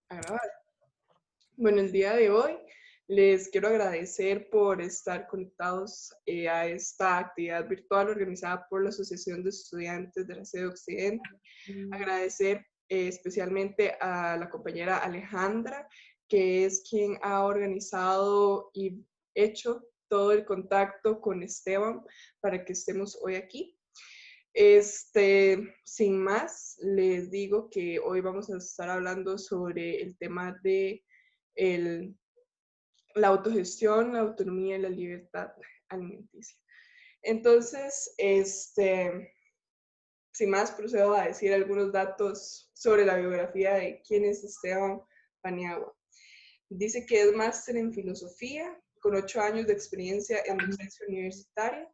A grabar. Bueno, el día de hoy les quiero agradecer por estar conectados a esta actividad virtual organizada por la Asociación de Estudiantes de la Sede Occidente. Agradecer especialmente a la compañera Alejandra, que es quien ha organizado y hecho todo el contacto con Esteban para que estemos hoy aquí. Sin más, les digo que hoy vamos a estar hablando sobre el tema de el, la autogestión, la autonomía y la libertad alimenticia. Entonces, sin más, procedo a decir algunos datos sobre la biografía de quién es Esteban Paniagua. Dice que es máster en filosofía, con 8 años de experiencia en docencia universitaria,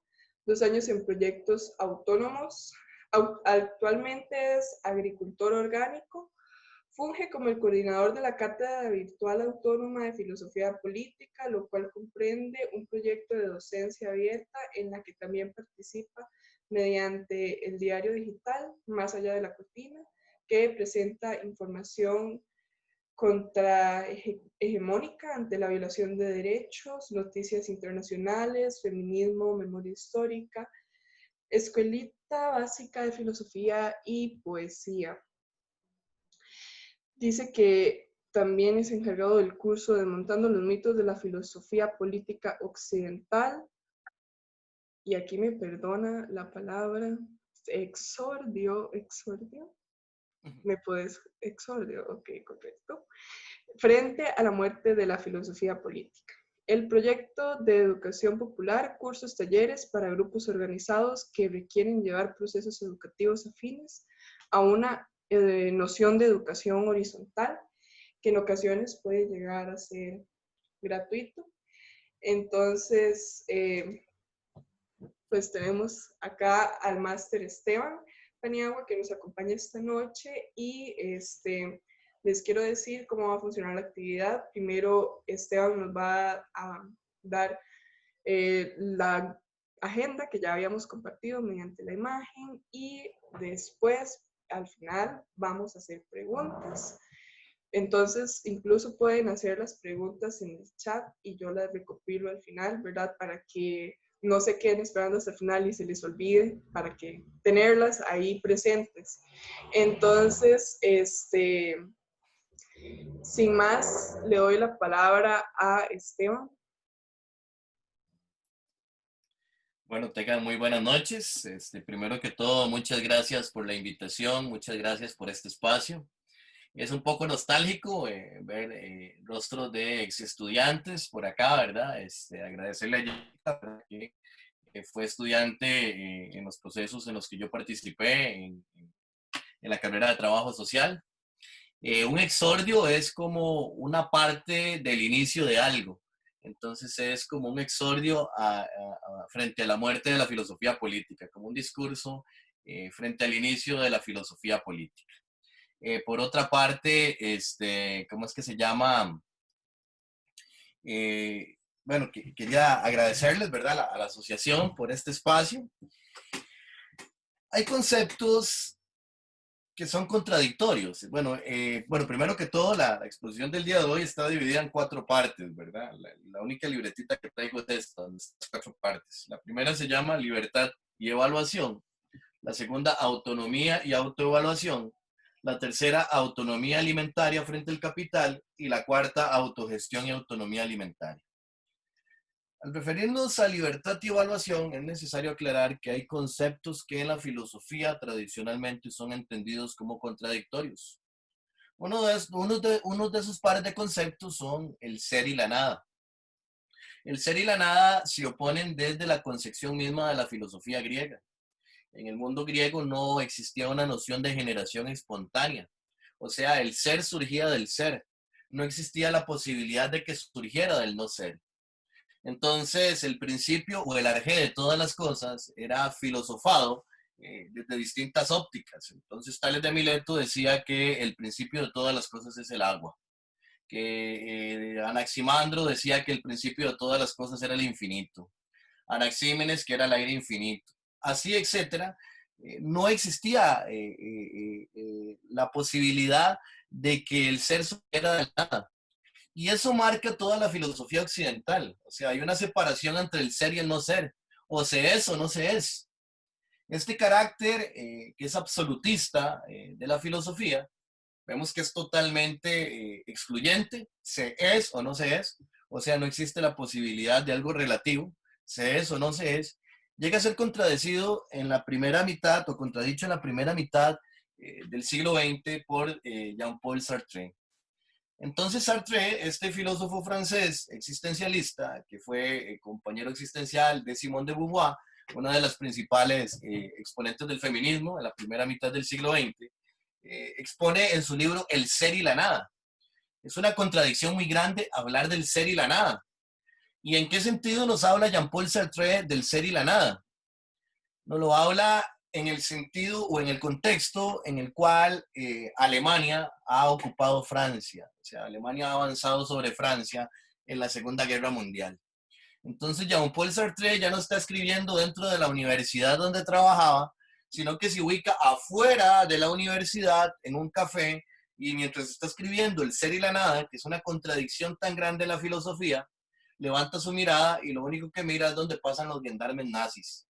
2 años en proyectos autónomos. Actualmente es agricultor orgánico. Funge como el coordinador de la Cátedra Virtual Autónoma de Filosofía Política, lo cual comprende un proyecto de docencia abierta en la que también participa mediante el diario digital Más allá de la cortina, que presenta información contrahegemónica ante la violación de derechos, noticias internacionales, feminismo, memoria histórica, escuelita básica de filosofía y poesía. Dice que también es encargado del curso Desmontando los mitos de la filosofía política occidental. Y aquí me perdona la palabra, exordio. ¿Me puedes? Exordio, ok, correcto. Frente a la muerte de la filosofía política. El proyecto de educación popular, cursos, talleres para grupos organizados que requieren llevar procesos educativos afines a una noción de educación horizontal, que en ocasiones puede llegar a ser gratuito. Entonces, pues tenemos acá al máster Esteban Paniagua que nos acompaña esta noche y les quiero decir cómo va a funcionar la actividad. Primero, Esteban nos va a dar la agenda que ya habíamos compartido mediante la imagen y después, al final, vamos a hacer preguntas. Entonces, incluso pueden hacer las preguntas en el chat y yo las recopilo al final, ¿verdad? Para que no se queden esperando hasta el final y se les olvide, para que tenerlas ahí presentes. Entonces, sin más, le doy la palabra a Esteban. Bueno, tengan muy buenas noches. Primero que todo, muchas gracias por la invitación, muchas gracias por este espacio. Es un poco nostálgico ver rostros de ex estudiantes por acá, ¿verdad? Agradecerle a ella que fue estudiante en los procesos en los que yo participé en la carrera de trabajo social. Un exordio es como una parte del inicio de algo. Entonces es como un exordio frente a la muerte de la filosofía política, como un discurso frente al inicio de la filosofía política. Por otra parte, ¿cómo es que se llama? Bueno, quería agradecerles, ¿verdad?, a la asociación por este espacio. Hay conceptos que son contradictorios. Bueno, primero que todo, la exposición del día de hoy está dividida en 4 partes, ¿verdad? La única libretita que traigo es esta, en estas 4 partes. La primera se llama libertad y evaluación. La segunda, autonomía y autoevaluación. La tercera, autonomía alimentaria frente al capital. Y la cuarta, autogestión y autonomía alimentaria. Al referirnos a libertad y evaluación, es necesario aclarar que hay conceptos que en la filosofía tradicionalmente son entendidos como contradictorios. Uno de esos pares de conceptos son el ser y la nada. El ser y la nada se oponen desde la concepción misma de la filosofía griega. En el mundo griego no existía una noción de generación espontánea. O sea, el ser surgía del ser. No existía la posibilidad de que surgiera del no ser. Entonces, el principio o el arjé de todas las cosas era filosofado desde distintas ópticas. Entonces, Tales de Mileto decía que el principio de todas las cosas es el agua, que Anaximandro decía que el principio de todas las cosas era el infinito, Anaxímenes que era el aire infinito, así, etcétera. No existía la posibilidad de que el ser surgiera del nada. Y eso marca toda la filosofía occidental. O sea, hay una separación entre el ser y el no ser. O se es o no se es. Este carácter que es absolutista de la filosofía, vemos que es totalmente excluyente, se es o no se es, o sea, no existe la posibilidad de algo relativo, se es o no se es, llega a ser contradecido en la primera mitad o contradicho en la primera mitad del siglo XX por Jean-Paul Sartre. Entonces Sartre, este filósofo francés existencialista, que fue compañero existencial de Simone de Beauvoir, una de las principales exponentes del feminismo en la primera mitad del siglo XX, expone en su libro El ser y la nada. Es una contradicción muy grande hablar del ser y la nada. ¿Y en qué sentido nos habla Jean-Paul Sartre del ser y la nada? Nos lo habla en el sentido o en el contexto en el cual Alemania ha ocupado Francia. O sea, Alemania ha avanzado sobre Francia en la Segunda Guerra Mundial. Entonces, Jean-Paul Sartre ya no está escribiendo dentro de la universidad donde trabajaba, sino que se ubica afuera de la universidad, en un café, y mientras está escribiendo El ser y la nada, que es una contradicción tan grande en la filosofía, levanta su mirada y lo único que mira es donde pasan los gendarmes nazis.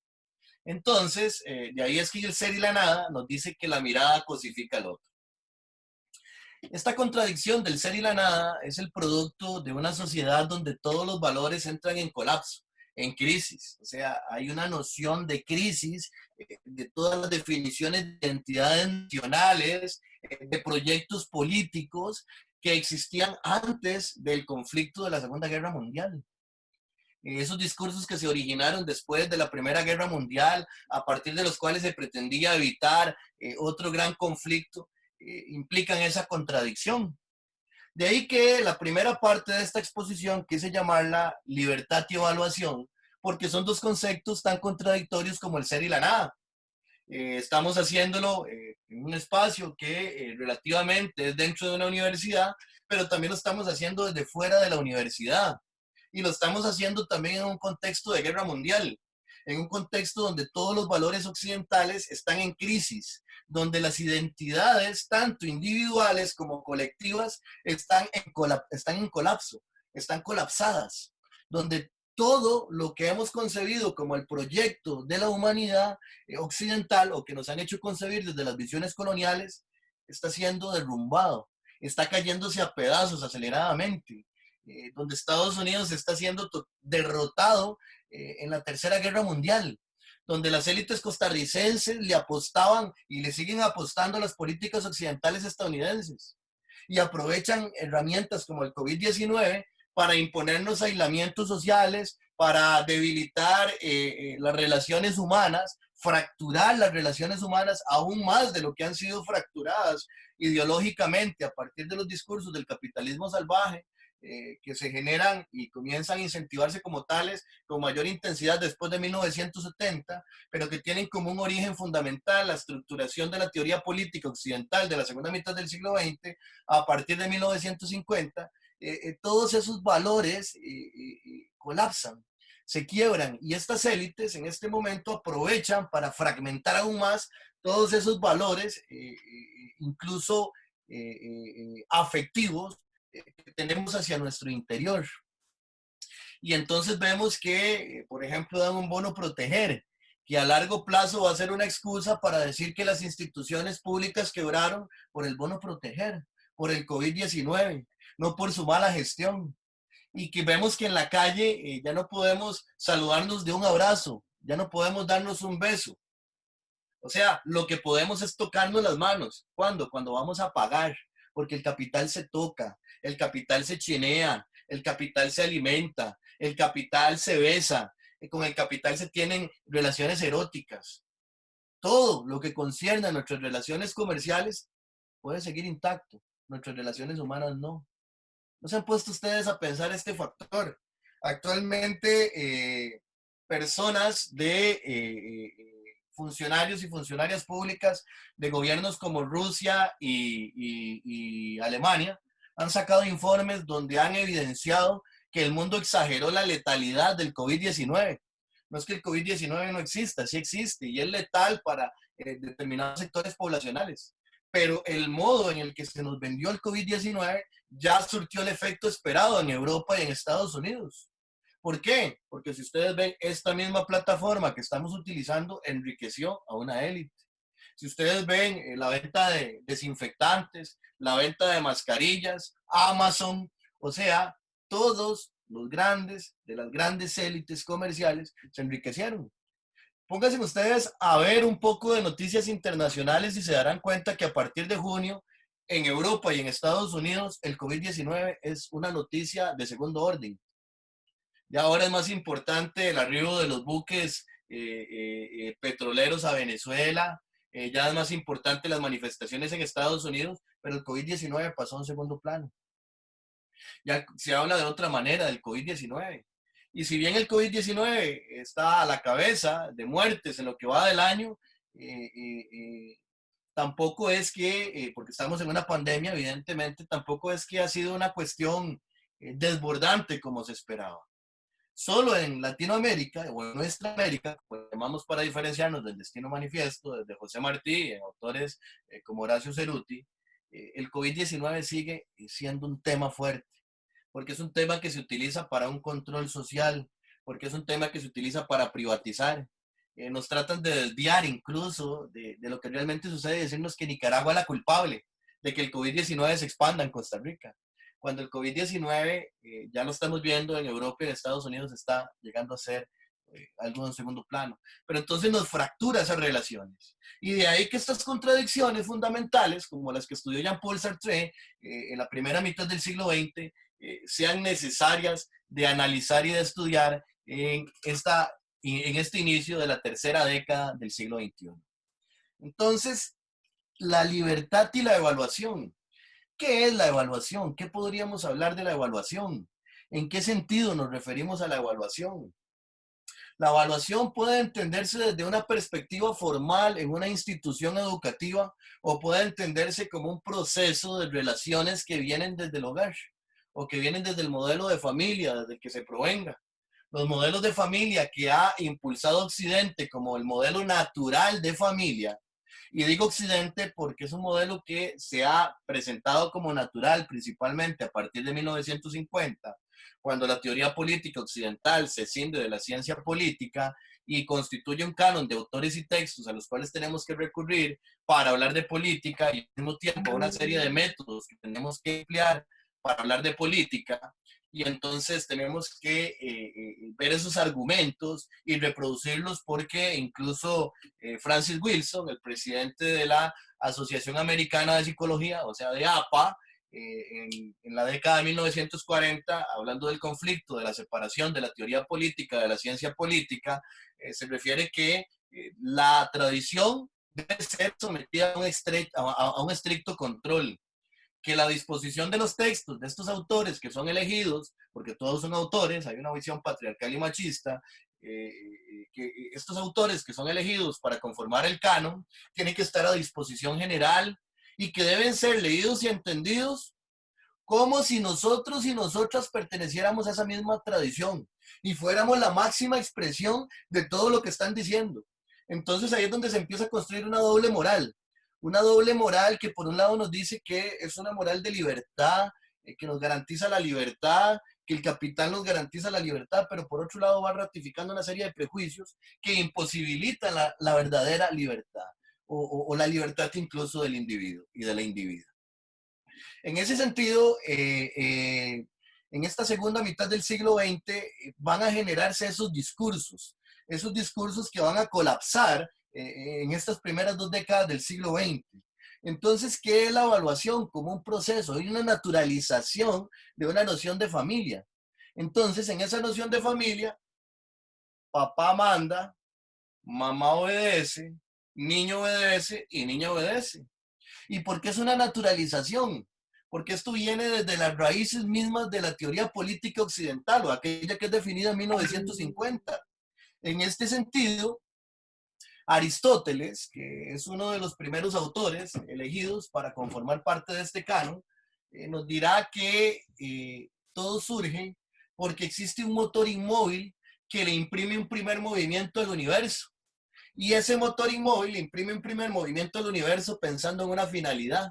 Entonces, de ahí es que el ser y la nada nos dice que la mirada cosifica al otro. Esta contradicción del ser y la nada es el producto de una sociedad donde todos los valores entran en colapso, en crisis. O sea, hay una noción de crisis de todas las definiciones de identidades nacionales, de proyectos políticos que existían antes del conflicto de la Segunda Guerra Mundial. Esos discursos que se originaron después de la Primera Guerra Mundial, a partir de los cuales se pretendía evitar otro gran conflicto, implican esa contradicción. De ahí que la primera parte de esta exposición quise llamarla libertad y evaluación, porque son dos conceptos tan contradictorios como el ser y la nada. Estamos haciéndolo en un espacio que relativamente es dentro de una universidad, pero también lo estamos haciendo desde fuera de la universidad. Y lo estamos haciendo también en un contexto de guerra mundial, en un contexto donde todos los valores occidentales están en crisis, donde las identidades, tanto individuales como colectivas, están en colapso, están colapsadas, donde todo lo que hemos concebido como el proyecto de la humanidad occidental o que nos han hecho concebir desde las visiones coloniales está siendo derrumbado, está cayéndose a pedazos aceleradamente, donde Estados Unidos está siendo derrotado en la Tercera Guerra Mundial, donde las élites costarricenses le apostaban y le siguen apostando a las políticas occidentales estadounidenses y aprovechan herramientas como el COVID-19 para imponernos aislamientos sociales, para debilitar las relaciones humanas, fracturar las relaciones humanas aún más de lo que han sido fracturadas ideológicamente a partir de los discursos del capitalismo salvaje, que se generan y comienzan a incentivarse como tales con mayor intensidad después de 1970, pero que tienen como un origen fundamental la estructuración de la teoría política occidental de la segunda mitad del siglo XX a partir de 1950, todos esos valores colapsan, se quiebran y estas élites en este momento aprovechan para fragmentar aún más todos esos valores, incluso afectivos, que tenemos hacia nuestro interior. Y entonces vemos que, por ejemplo, dan un bono proteger, que a largo plazo va a ser una excusa para decir que las instituciones públicas quebraron por el bono proteger, por el COVID-19, no por su mala gestión. Y que vemos que en la calle ya no podemos saludarnos de un abrazo, ya no podemos darnos un beso. O sea, lo que podemos es tocarnos las manos. ¿Cuándo? Cuando vamos a pagar, porque el capital se toca, el capital se chinea, el capital se alimenta, el capital se besa, con el capital se tienen relaciones eróticas. Todo lo que concierne a nuestras relaciones comerciales puede seguir intacto, nuestras relaciones humanas no. ¿No se han puesto ustedes a pensar este factor? Actualmente, personas de funcionarios y funcionarias públicas de gobiernos como Rusia y Alemania han sacado informes donde han evidenciado que el mundo exageró la letalidad del COVID-19. No es que el COVID-19 no exista, sí existe y es letal para determinados sectores poblacionales, pero el modo en el que se nos vendió el COVID-19 ya surtió el efecto esperado en Europa y en Estados Unidos. ¿Por qué? Porque si ustedes ven, esta misma plataforma que estamos utilizando enriqueció a una élite. Si ustedes ven la venta de desinfectantes, la venta de mascarillas, Amazon, o sea, todos los grandes, de las grandes élites comerciales, se enriquecieron. Pónganse ustedes a ver un poco de noticias internacionales y se darán cuenta que a partir de junio, en Europa y en Estados Unidos, el COVID-19 es una noticia de segundo orden. Y ahora es más importante el arribo de los buques petroleros a Venezuela, ya es más importante las manifestaciones en Estados Unidos, pero el COVID-19 pasó a un segundo plano. Ya se habla de otra manera del COVID-19. Y si bien el COVID-19 está a la cabeza de muertes en lo que va del año, eh, eh, eh, tampoco es que, porque estamos en una pandemia, evidentemente, tampoco es que ha sido una cuestión desbordante como se esperaba. Solo en Latinoamérica, o en nuestra América, pues llamamos para diferenciarnos del Destino Manifiesto, desde José Martí, autores como Horacio Ceruti, el COVID-19 sigue siendo un tema fuerte, porque es un tema que se utiliza para un control social, porque es un tema que se utiliza para privatizar. Nos tratan de desviar incluso de lo que realmente sucede y decirnos que Nicaragua es la culpable de que el COVID-19 se expanda en Costa Rica. Cuando el COVID-19, ya lo estamos viendo en Europa y en Estados Unidos, está llegando a ser algo en segundo plano. Pero entonces nos fractura esas relaciones. Y de ahí que estas contradicciones fundamentales, como las que estudió Jean-Paul Sartre en la primera mitad del siglo XX, sean necesarias de analizar y de estudiar en este inicio de la tercera década del siglo XXI. Entonces, la libertad y la evaluación. ¿Qué es la evaluación? ¿Qué podríamos hablar de la evaluación? ¿En qué sentido nos referimos a la evaluación? La evaluación puede entenderse desde una perspectiva formal en una institución educativa o puede entenderse como un proceso de relaciones que vienen desde el hogar o que vienen desde el modelo de familia, desde el que se provenga. Los modelos de familia que ha impulsado Occidente como el modelo natural de familia, y digo Occidente porque es un modelo que se ha presentado como natural principalmente a partir de 1950, cuando la teoría política occidental se escinde de la ciencia política y constituye un canon de autores y textos a los cuales tenemos que recurrir para hablar de política y al mismo tiempo una serie de métodos que tenemos que emplear para hablar de política. Y entonces tenemos que ver esos argumentos y reproducirlos porque incluso Francis Wilson, el presidente de la Asociación Americana de Psicología, o sea, de APA, en la década de 1940, hablando del conflicto, de la separación de la teoría política de la ciencia política, se refiere que la tradición debe ser sometida a un estricto control, que la disposición de los textos de estos autores que son elegidos, porque todos son autores, hay una visión patriarcal y machista, que estos autores que son elegidos para conformar el canon tienen que estar a disposición general y que deben ser leídos y entendidos como si nosotros y nosotras perteneciéramos a esa misma tradición y fuéramos la máxima expresión de todo lo que están diciendo. Entonces ahí es donde se empieza a construir una doble moral que por un lado nos dice que es una moral de libertad, que nos garantiza la libertad, que el capital nos garantiza la libertad, pero por otro lado va ratificando una serie de prejuicios que imposibilitan la verdadera libertad o la libertad incluso del individuo y de la individua. En ese sentido, en esta segunda mitad del siglo XX van a generarse esos discursos que van a colapsar en estas primeras 2 décadas del siglo XX. Entonces, ¿qué es la evaluación? Como un proceso, hay una naturalización de una noción de familia. Entonces, en esa noción de familia, papá manda, mamá obedece, niño obedece y niña obedece. ¿Y por qué es una naturalización? Porque esto viene desde las raíces mismas de la teoría política occidental o aquella que es definida en 1950. En este sentido, Aristóteles, que es uno de los primeros autores elegidos para conformar parte de este canon, nos dirá que todo surge porque existe un motor inmóvil que le imprime un primer movimiento al universo. Y ese motor inmóvil imprime un primer movimiento al universo pensando en una finalidad.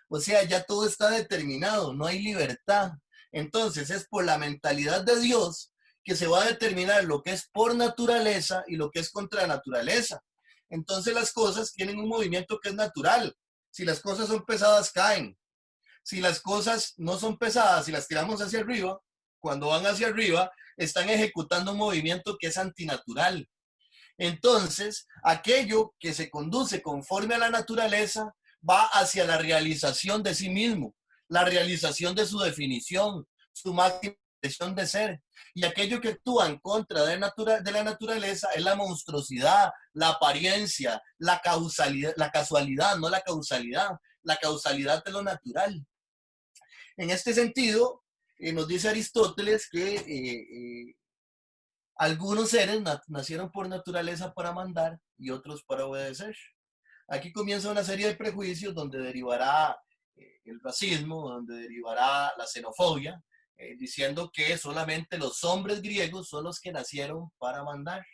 O sea, ya todo está determinado, no hay libertad. Entonces es por la mentalidad de Dios que se va a determinar lo que es por naturaleza y lo que es contra naturaleza. Entonces las cosas tienen un movimiento que es natural. Si las cosas son pesadas, caen. Si las cosas no son pesadas y las tiramos hacia arriba, cuando van hacia arriba, están ejecutando un movimiento que es antinatural. Entonces, aquello que se conduce conforme a la naturaleza va hacia la realización de sí mismo, la realización de su definición, su máxima expresión de ser. Y aquello que actúa en contra de la naturaleza es la monstruosidad, la apariencia, la causalidad, la casualidad, no la causalidad de lo natural. En este sentido, nos dice Aristóteles que algunos seres nacieron por naturaleza para mandar y otros para obedecer. Aquí comienza una serie de prejuicios donde derivará el racismo, donde derivará la xenofobia, diciendo que solamente los hombres griegos son los que nacieron para mandar.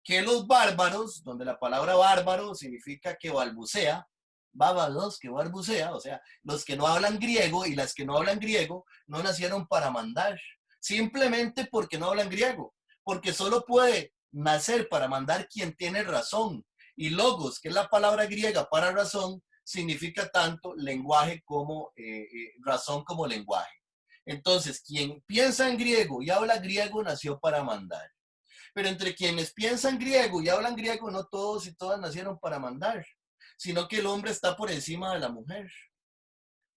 Que los bárbaros, donde la palabra bárbaro significa que balbucea, bábaros, que balbucea, o sea, los que no hablan griego y las que no hablan griego no nacieron para mandar, simplemente porque no hablan griego, porque solo puede nacer para mandar quien tiene razón. Y logos, que es la palabra griega para razón, significa tanto lenguaje como razón como lenguaje. Entonces, quien piensa en griego y habla griego nació para mandar. Pero entre quienes piensan griego y hablan griego, no todos y todas nacieron para mandar, sino que el hombre está por encima de la mujer.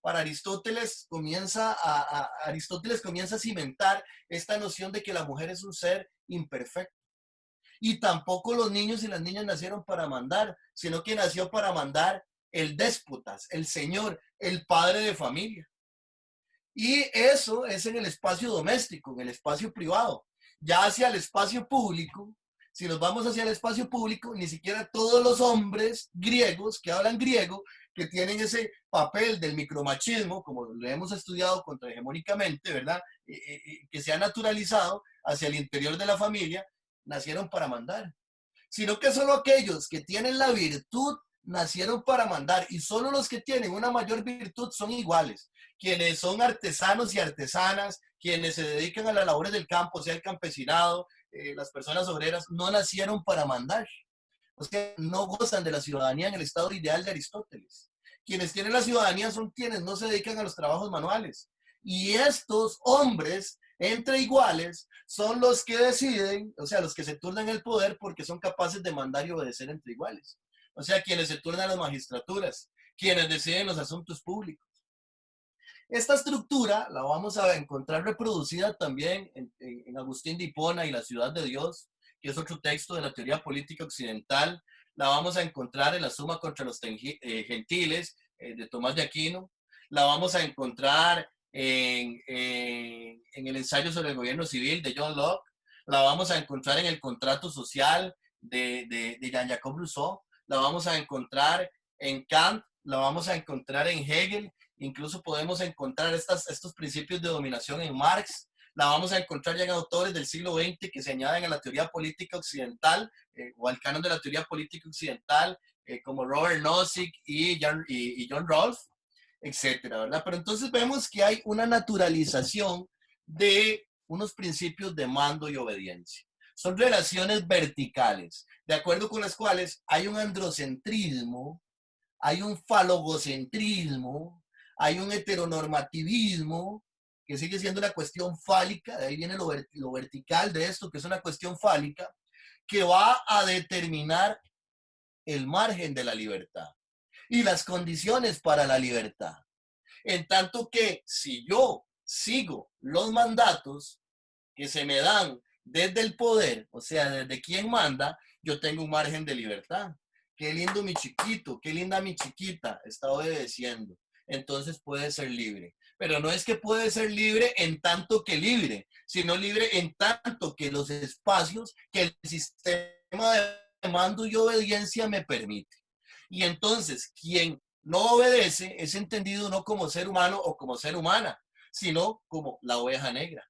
Para Aristóteles comienza a cimentar esta noción de que la mujer es un ser imperfecto. Y tampoco los niños y las niñas nacieron para mandar, sino que nació para mandar el déspotas, el señor, el padre de familia. Y eso es en el espacio doméstico, en el espacio privado. Ya hacia el espacio público, si nos vamos hacia el espacio público, ni siquiera todos los hombres griegos que hablan griego, que tienen ese papel del micromachismo, como lo hemos estudiado contrahegemónicamente, ¿verdad? Que se ha naturalizado hacia el interior de la familia, nacieron para mandar. Sino que solo aquellos que tienen la virtud nacieron para mandar, y solo los que tienen una mayor virtud son iguales. Quienes son artesanos y artesanas, quienes se dedican a las labores del campo, sea el campesinado, las personas obreras, no nacieron para mandar. O sea, no gozan de la ciudadanía en el estado ideal de Aristóteles. Quienes tienen la ciudadanía son quienes no se dedican a los trabajos manuales. Y estos hombres, entre iguales, son los que deciden, o sea, los que se turnan el poder porque son capaces de mandar y obedecer entre iguales. O sea, quienes se turnan las magistraturas, quienes deciden los asuntos públicos. Esta estructura la vamos a encontrar reproducida también en Agustín de Hipona y la Ciudad de Dios, que es otro texto de la teoría política occidental. La vamos a encontrar en la Suma contra los Gentiles de Tomás de Aquino. La vamos a encontrar en el ensayo sobre el gobierno civil de John Locke. La vamos a encontrar en el contrato social de Jean-Jacques Rousseau. La vamos a encontrar en Kant. La vamos a encontrar en Hegel. Incluso podemos encontrar estos principios de dominación en Marx. La vamos a encontrar ya en autores del siglo XX que se añaden a la teoría política occidental o al canon de la teoría política occidental, como Robert Nozick y John Rawls, etcétera, ¿verdad? Pero entonces vemos que hay una naturalización de unos principios de mando y obediencia. Son relaciones verticales, de acuerdo con las cuales hay un androcentrismo, hay un falogocentrismo, hay un heteronormativismo, que sigue siendo una cuestión fálica, de ahí viene lo vertical de esto, que es una cuestión fálica, que va a determinar el margen de la libertad y las condiciones para la libertad. En tanto que si yo sigo los mandatos que se me dan desde el poder, o sea, desde quien manda, yo tengo un margen de libertad. Qué lindo mi chiquito, qué linda mi chiquita, está obedeciendo. Entonces puede ser libre. Pero no es que puede ser libre en tanto que libre, sino libre en tanto que los espacios que el sistema de mando y obediencia me permite. Y entonces, quien no obedece es entendido no como ser humano o como ser humana, sino como la oveja negra.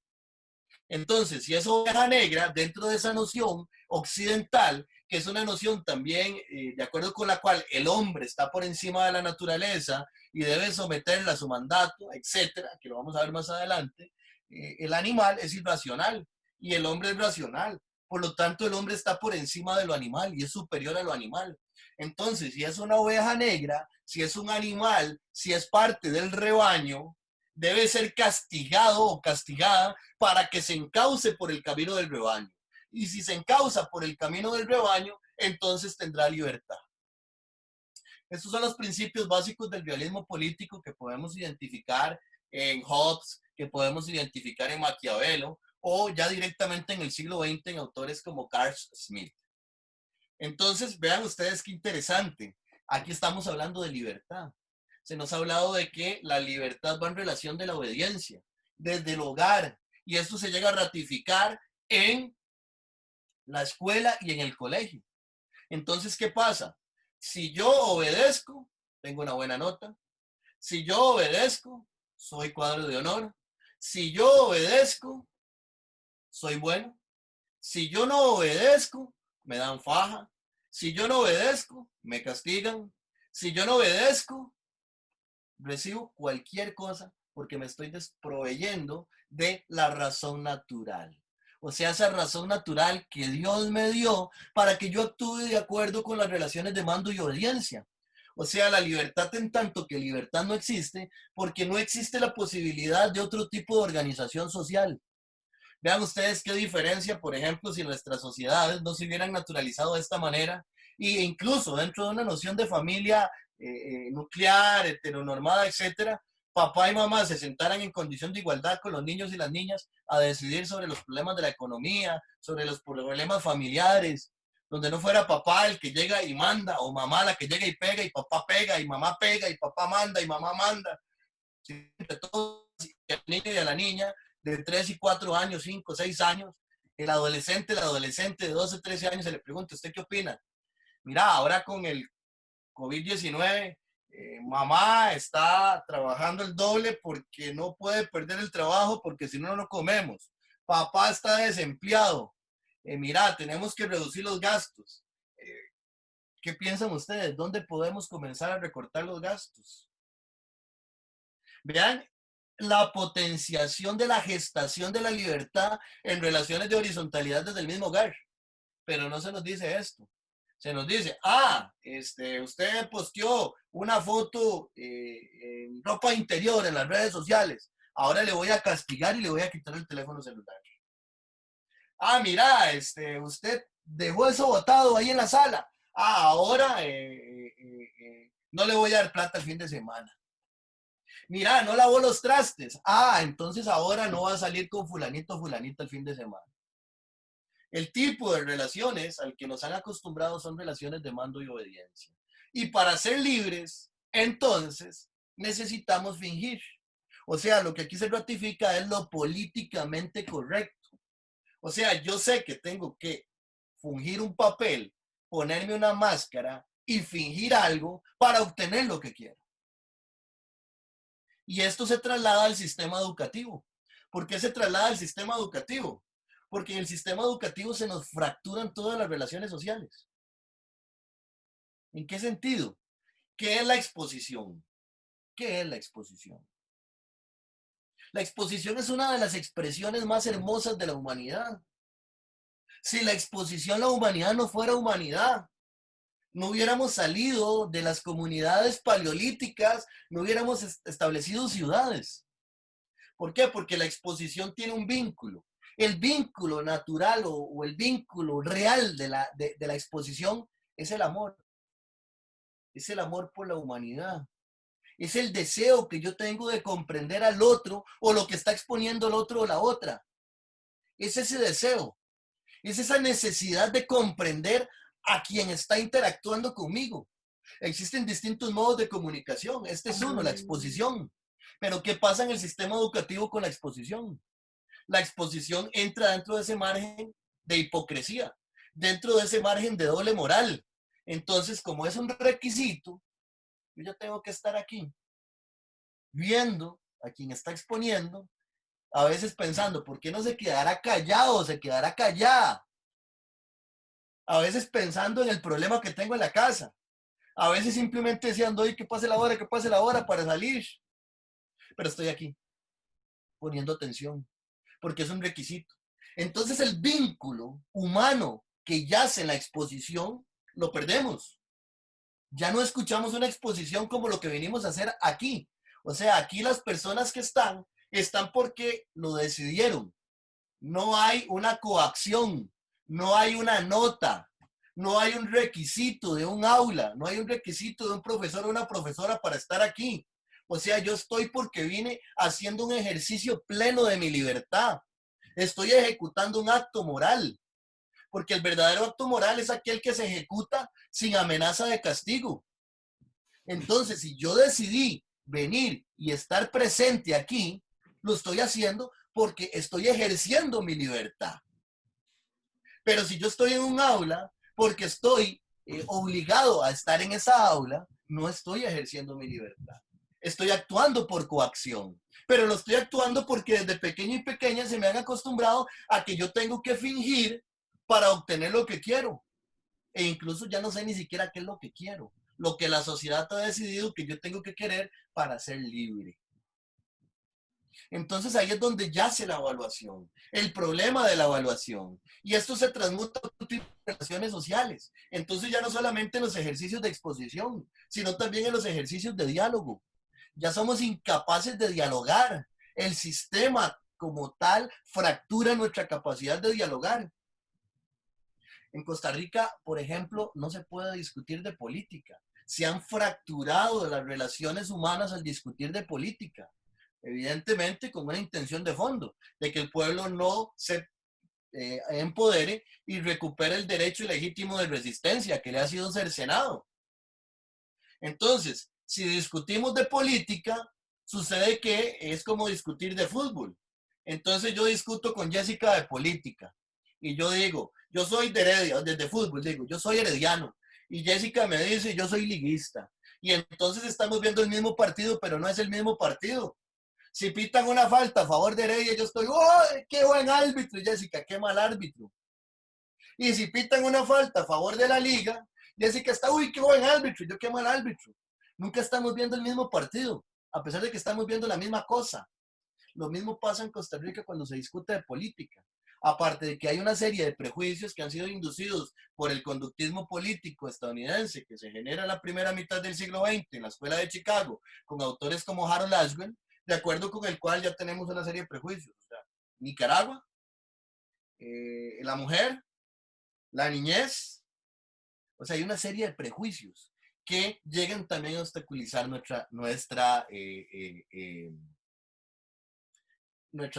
Entonces, si es oveja negra, dentro de esa noción occidental, que es una noción también de acuerdo con la cual el hombre está por encima de la naturaleza y debe someterla a su mandato, etcétera, que lo vamos a ver más adelante, el animal es irracional y el hombre es racional. Por lo tanto, el hombre está por encima de lo animal y es superior a lo animal. Entonces, si es una oveja negra, si es un animal, si es parte del rebaño, debe ser castigado o castigada para que se encauce por el camino del rebaño. Y si se encausa por el camino del rebaño, entonces tendrá libertad. Estos son los principios básicos del realismo político que podemos identificar en Hobbes, que podemos identificar en Maquiavelo, o ya directamente en el siglo XX en autores como Carl Smith. Entonces, vean ustedes qué interesante. Aquí estamos hablando de libertad. Se nos ha hablado de que la libertad va en relación de la obediencia, desde el hogar, y esto se llega a ratificar en la escuela y en el colegio. Entonces, ¿qué pasa? Si yo obedezco, tengo una buena nota. Si yo obedezco, soy cuadro de honor. Si yo obedezco, soy bueno. Si yo no obedezco, me dan faja. Si yo no obedezco, me castigan. Si yo no obedezco, recibo cualquier cosa porque me estoy desproveyendo de la razón natural. O sea, esa razón natural que Dios me dio para que yo actúe de acuerdo con las relaciones de mando y obediencia. O sea, la libertad en tanto que libertad no existe porque no existe la posibilidad de otro tipo de organización social. Vean ustedes qué diferencia, por ejemplo, si nuestras sociedades no se hubieran naturalizado de esta manera, e incluso dentro de una noción de familia nuclear, heteronormada, etcétera, papá y mamá se sentaran en condición de igualdad con los niños y las niñas a decidir sobre los problemas de la economía, sobre los problemas familiares, donde no fuera papá el que llega y manda, o mamá la que llega y pega, y mamá pega, y papá manda, y mamá manda, entre todos, el niño y a la niña, de 3 y 4 años, 5, 6 años, el adolescente de 12, 13 años se le pregunta, ¿usted qué opina? Mira, ahora con el COVID-19, mamá está trabajando el doble porque no puede perder el trabajo porque si no, no comemos. Papá está desempleado. Mira, tenemos que reducir los gastos. ¿Qué piensan ustedes? ¿Dónde podemos comenzar a recortar los gastos? Vean la potenciación de la gestación de la libertad en relaciones de horizontalidad desde el mismo hogar. Pero no se nos dice esto. Se nos dice, usted posteó una foto en ropa interior en las redes sociales. Ahora le voy a castigar y le voy a quitar el teléfono celular. Mira, usted dejó eso botado ahí en la sala. Ahora no le voy a dar plata el fin de semana. Mira, no lavó los trastes. Entonces ahora no va a salir con fulanito o fulanita el fin de semana. El tipo de relaciones al que nos han acostumbrado son relaciones de mando y obediencia. Y para ser libres, entonces, necesitamos fingir. O sea, lo que aquí se ratifica es lo políticamente correcto. O sea, yo sé que tengo que fungir un papel, ponerme una máscara y fingir algo para obtener lo que quiero. Y esto se traslada al sistema educativo. ¿Por qué se traslada al sistema educativo? Porque en el sistema educativo se nos fracturan todas las relaciones sociales. ¿En qué sentido? ¿Qué es la exposición? ¿Qué es la exposición? La exposición es una de las expresiones más hermosas de la humanidad. Si la exposición, la humanidad no fuera humanidad, no hubiéramos salido de las comunidades paleolíticas, no hubiéramos establecido ciudades. ¿Por qué? Porque la exposición tiene un vínculo. El vínculo natural o el vínculo real de la exposición es el amor. Es el amor por la humanidad. Es el deseo que yo tengo de comprender al otro o lo que está exponiendo el otro o la otra. Es ese deseo. Es esa necesidad de comprender a quien está interactuando conmigo. Existen distintos modos de comunicación. Este es uno, la exposición. Pero ¿qué pasa en el sistema educativo con la exposición? La exposición entra dentro de ese margen de hipocresía, dentro de ese margen de doble moral. Entonces, como es un requisito, yo ya tengo que estar aquí, viendo a quien está exponiendo, a veces pensando, ¿por qué no se quedará callado o se quedará callada? a veces pensando en el problema que tengo en la casa, a veces simplemente deseando, oye, que pase la hora para salir, pero estoy aquí, poniendo atención, porque es un requisito. Entonces el vínculo humano que yace en la exposición, lo perdemos. Ya no escuchamos una exposición como lo que venimos a hacer aquí. O sea, aquí las personas que están porque lo decidieron. No hay una coacción, no hay una nota, no hay un requisito de un aula, no hay un requisito de un profesor o una profesora para estar aquí. O sea, yo estoy porque vine haciendo un ejercicio pleno de mi libertad. Estoy ejecutando un acto moral, porque el verdadero acto moral es aquel que se ejecuta sin amenaza de castigo. Entonces, si yo decidí venir y estar presente aquí, lo estoy haciendo porque estoy ejerciendo mi libertad. Pero si yo estoy en un aula porque estoy obligado a estar en esa aula, no estoy ejerciendo mi libertad. Estoy actuando por coacción. Pero lo estoy actuando porque desde pequeño y pequeña se me han acostumbrado a que yo tengo que fingir para obtener lo que quiero. E incluso ya no sé ni siquiera qué es lo que quiero. Lo que la sociedad ha decidido que yo tengo que querer para ser libre. Entonces ahí es donde yace la evaluación, el problema de la evaluación. Y esto se transmuta a otro tipo de relaciones sociales. Entonces ya no solamente en los ejercicios de exposición, sino también en los ejercicios de diálogo. Ya somos incapaces de dialogar. El sistema como tal fractura nuestra capacidad de dialogar. En Costa Rica, por ejemplo, no se puede discutir de política. Se han fracturado las relaciones humanas al discutir de política. Evidentemente con una intención de fondo, de que el pueblo no se empodere y recupere el derecho legítimo de resistencia que le ha sido cercenado. Entonces, si discutimos de política, sucede que es como discutir de fútbol. Entonces yo discuto con Jessica de política y yo digo, yo soy de Heredia, desde fútbol, digo, yo soy herediano. Y Jessica me dice, yo soy liguista. Y entonces estamos viendo el mismo partido, pero no es el mismo partido. Si pitan una falta a favor de Heredia, yo estoy, ¡oh, qué buen árbitro! Jessica, qué mal árbitro. Y si pitan una falta a favor de la liga, Jessica está, uy, qué buen árbitro, yo qué mal árbitro. Nunca estamos viendo el mismo partido, a pesar de que estamos viendo la misma cosa. Lo mismo pasa en Costa Rica cuando se discute de política. Aparte de que hay una serie de prejuicios que han sido inducidos por el conductismo político estadounidense que se genera en la primera mitad del siglo XX en la escuela de Chicago, con autores como Harold Ashwin, de acuerdo con el cual ya tenemos una serie de prejuicios. O sea, Nicaragua, la mujer, la niñez, o sea, hay una serie de prejuicios que llegan también a obstaculizar nuestra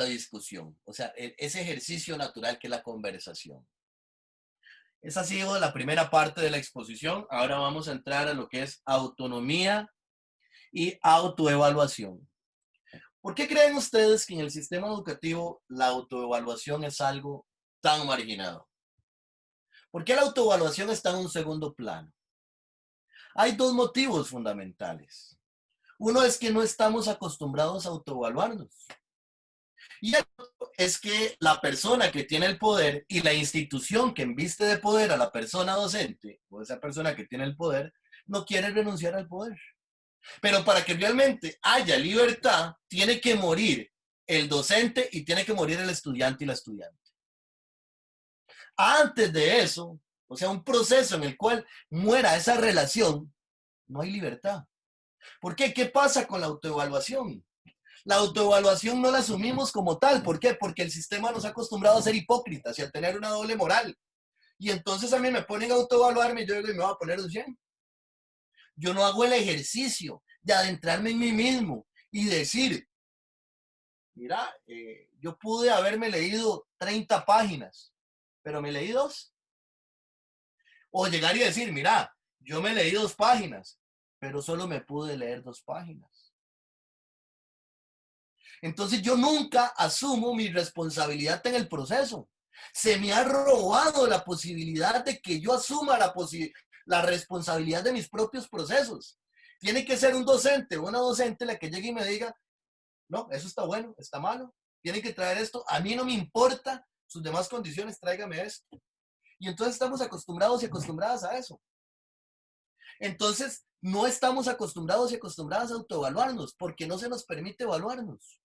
discusión, o sea, ese ejercicio natural que es la conversación. Esa ha sido la primera parte de la exposición. Ahora vamos a entrar a lo que es autonomía y autoevaluación. ¿Por qué creen ustedes que en el sistema educativo la autoevaluación es algo tan marginado? ¿Por qué la autoevaluación está en un segundo plano? Hay dos motivos fundamentales. Uno es que no estamos acostumbrados a autoevaluarnos. Y el otro es que la persona que tiene el poder y la institución que enviste de poder a la persona docente o esa persona que tiene el poder no quiere renunciar al poder. Pero para que realmente haya libertad, tiene que morir el docente y tiene que morir el estudiante y la estudiante. Antes de eso, o sea, un proceso en el cual muera esa relación, no hay libertad. ¿Por qué? ¿Qué pasa con la autoevaluación? La autoevaluación no la asumimos como tal. ¿Por qué? Porque el sistema nos ha acostumbrado a ser hipócritas y a tener una doble moral. Y entonces a mí me ponen a autoevaluarme y yo digo, me voy a poner un 100. Yo no hago el ejercicio de adentrarme en mí mismo y decir, mira, yo pude haberme leído 30 páginas, pero me leí 2. O llegar y decir, mira, yo me leí 2 páginas, pero solo me pude leer 2 páginas. Entonces yo nunca asumo mi responsabilidad en el proceso. Se me ha robado la posibilidad de que yo asuma la responsabilidad de mis propios procesos. Tiene que ser un docente o una docente la que llegue y me diga, no, eso está bueno, está malo, tiene que traer esto, a mí no me importa sus demás condiciones, tráigame esto. Y entonces estamos acostumbrados y acostumbradas a eso. Entonces, no estamos acostumbrados y acostumbradas a autoevaluarnos porque no se nos permite evaluarnos.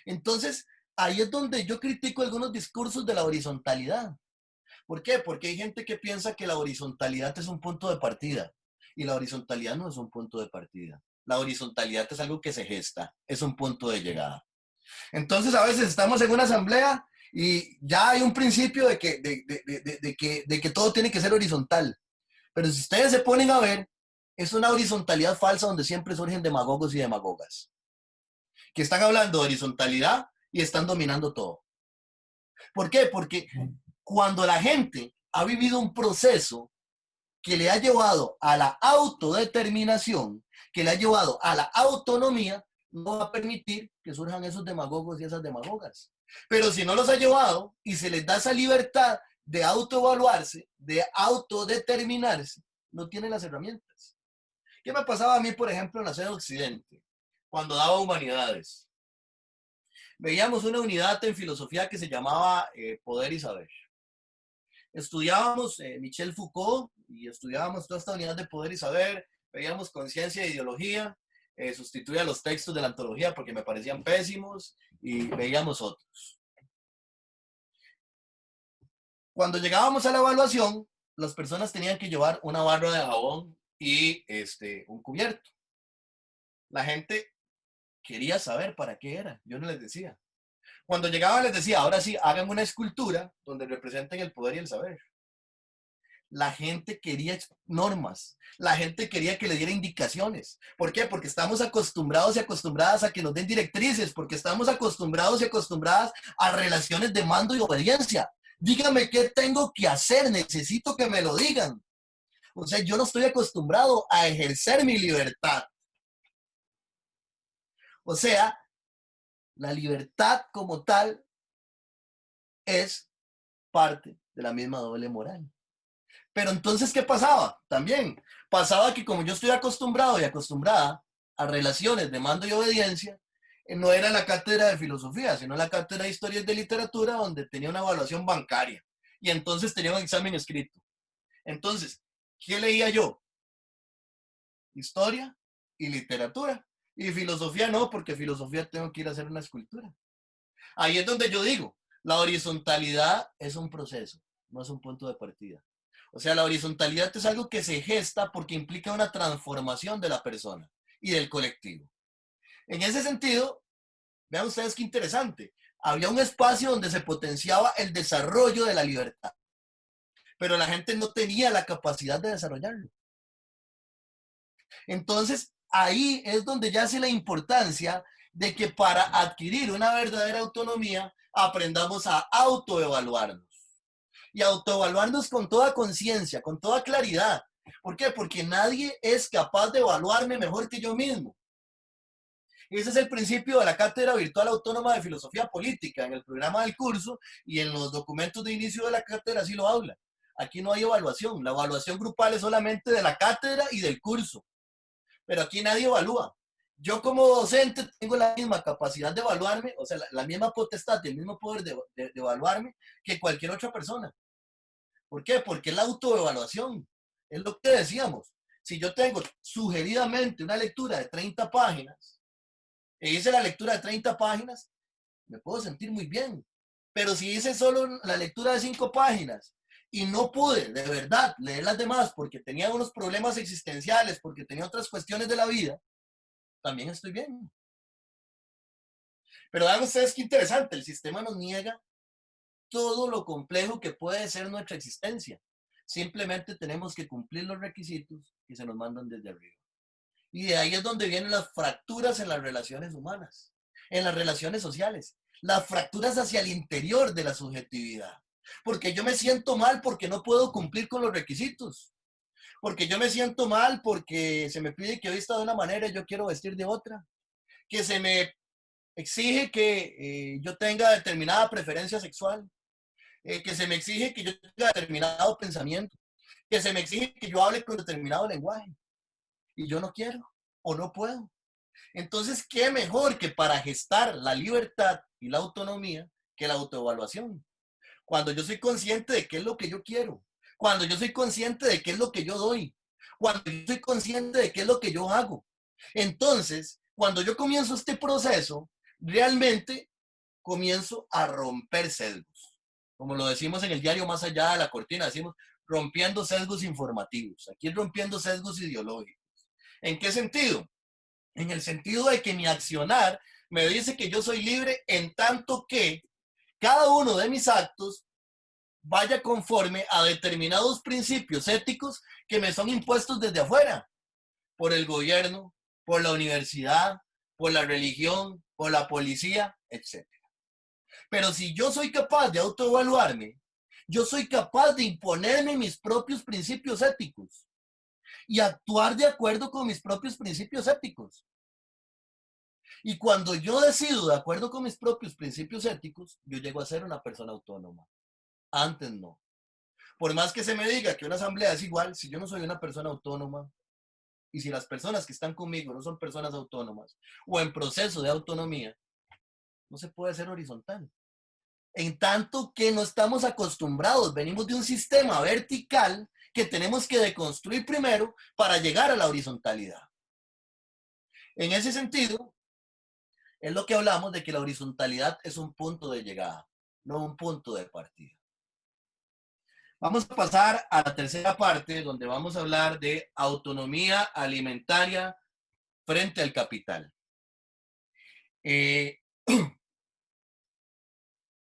Entonces, ahí es donde yo critico algunos discursos de la horizontalidad. ¿Por qué? Porque hay gente que piensa que la horizontalidad es un punto de partida y la horizontalidad no es un punto de partida. La horizontalidad es algo que se gesta, es un punto de llegada. Entonces, a veces estamos en una asamblea y ya hay un principio de que todo tiene que ser horizontal. Pero si ustedes se ponen a ver, es una horizontalidad falsa donde siempre surgen demagogos y demagogas, que están hablando de horizontalidad y están dominando todo. ¿Por qué? Porque cuando la gente ha vivido un proceso que le ha llevado a la autodeterminación, que le ha llevado a la autonomía, no va a permitir que surjan esos demagogos y esas demagogas. Pero si no los ha llevado y se les da esa libertad de autoevaluarse, de autodeterminarse, no tienen las herramientas. ¿Qué me pasaba a mí, por ejemplo, en la sede Occidente? Cuando daba humanidades. Veíamos una unidad en filosofía que se llamaba Poder y Saber. Estudiábamos Michel Foucault y estudiábamos toda esta unidad de Poder y Saber. Veíamos Conciencia e Ideología. Sustituía los textos de la antología porque me parecían pésimos y veíamos otros. Cuando llegábamos a la evaluación, las personas tenían que llevar una barra de jabón y un cubierto. La gente quería saber para qué era. Yo no les decía. Cuando llegaban les decía, ahora sí, hagan una escultura donde representen el poder y el saber. La gente quería normas. La gente quería que le diera indicaciones. ¿Por qué? Porque estamos acostumbrados y acostumbradas a que nos den directrices, porque estamos acostumbrados y acostumbradas a relaciones de mando y obediencia. Dígame qué tengo que hacer, necesito que me lo digan. O sea, yo no estoy acostumbrado a ejercer mi libertad. O sea, la libertad como tal es parte de la misma doble moral. Pero entonces, ¿qué pasaba? También pasaba que como yo estoy acostumbrado y acostumbrada a relaciones de mando y obediencia, no era la cátedra de filosofía, sino la cátedra de historias de literatura donde tenía una evaluación bancaria. Y entonces tenía un examen escrito. Entonces, ¿qué leía yo? Historia y literatura. Y filosofía no, porque filosofía tengo que ir a hacer una escultura. Ahí es donde yo digo, la horizontalidad es un proceso, no es un punto de partida. O sea, la horizontalidad es algo que se gesta porque implica una transformación de la persona y del colectivo. En ese sentido, vean ustedes qué interesante. Había un espacio donde se potenciaba el desarrollo de la libertad, pero la gente no tenía la capacidad de desarrollarlo. Entonces, ahí es donde yace la importancia de que para adquirir una verdadera autonomía aprendamos a autoevaluarnos. Y autoevaluarnos con toda conciencia, con toda claridad. ¿Por qué? Porque nadie es capaz de evaluarme mejor que yo mismo. Ese es el principio de la Cátedra Virtual Autónoma de Filosofía Política. En el programa del curso y en los documentos de inicio de la cátedra así lo habla. Aquí no hay evaluación. La evaluación grupal es solamente de la cátedra y del curso. Pero aquí nadie evalúa. Yo como docente tengo la misma capacidad de evaluarme, o sea, la misma potestad y el mismo poder de evaluarme que cualquier otra persona. ¿Por qué? Porque es la autoevaluación. Es lo que decíamos. Si yo tengo sugeridamente una lectura de 30 páginas, e hice la lectura de 30 páginas, me puedo sentir muy bien. Pero si hice solo la lectura de 5 páginas y no pude de verdad leer las demás porque tenía unos problemas existenciales, porque tenía otras cuestiones de la vida, también estoy bien. Pero vean ustedes qué interesante, el sistema nos niega todo lo complejo que puede ser nuestra existencia. Simplemente tenemos que cumplir los requisitos que se nos mandan desde arriba. Y de ahí es donde vienen las fracturas en las relaciones humanas, en las relaciones sociales, las fracturas hacia el interior de la subjetividad. Porque yo me siento mal porque no puedo cumplir con los requisitos. Porque yo me siento mal porque se me pide que vista de una manera y yo quiero vestir de otra. Que se me exige que yo tenga determinada preferencia sexual. Que se me exige que yo tenga determinado pensamiento. Que se me exige que yo hable con determinado lenguaje. Y yo no quiero o no puedo. Entonces, ¿qué mejor que para gestar la libertad y la autonomía que la autoevaluación? Cuando yo soy consciente de qué es lo que yo quiero. Cuando yo soy consciente de qué es lo que yo doy. Cuando yo soy consciente de qué es lo que yo hago. Entonces, cuando yo comienzo este proceso, realmente comienzo a romper sesgos. Como lo decimos en el diario Más Allá de la Cortina, decimos rompiendo sesgos informativos. Aquí es rompiendo sesgos ideológicos. ¿En qué sentido? En el sentido de que mi accionar me dice que yo soy libre en tanto que cada uno de mis actos vaya conforme a determinados principios éticos que me son impuestos desde afuera, por el gobierno, por la universidad, por la religión, por la policía, etc. Pero si yo soy capaz de autoevaluarme, yo soy capaz de imponerme mis propios principios éticos y actuar de acuerdo con mis propios principios éticos. Y cuando yo decido de acuerdo con mis propios principios éticos, yo llego a ser una persona autónoma. Antes no. Por más que se me diga que una asamblea es igual, si yo no soy una persona autónoma y si las personas que están conmigo no son personas autónomas o en proceso de autonomía, no se puede ser horizontal. En tanto que no estamos acostumbrados, venimos de un sistema vertical que tenemos que deconstruir primero para llegar a la horizontalidad. En ese sentido, es lo que hablamos de que la horizontalidad es un punto de llegada, no un punto de partida. Vamos a pasar a la tercera parte, donde vamos a hablar de autonomía alimentaria frente al capital.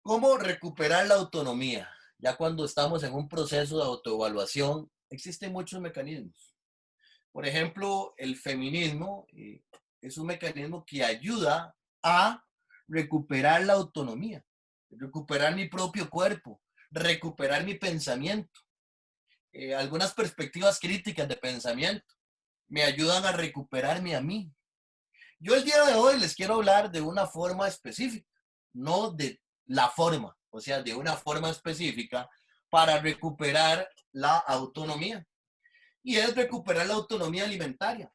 ¿Cómo recuperar la autonomía? Ya cuando estamos en un proceso de autoevaluación, existen muchos mecanismos. Por ejemplo, el feminismo es un mecanismo que ayuda a recuperar la autonomía, recuperar mi propio cuerpo, recuperar mi pensamiento. Algunas perspectivas críticas de pensamiento me ayudan a recuperarme a mí. Yo el día de hoy les quiero hablar de una forma específica, no de la forma, o sea, de una forma específica para recuperar la autonomía. Y es recuperar la autonomía alimentaria.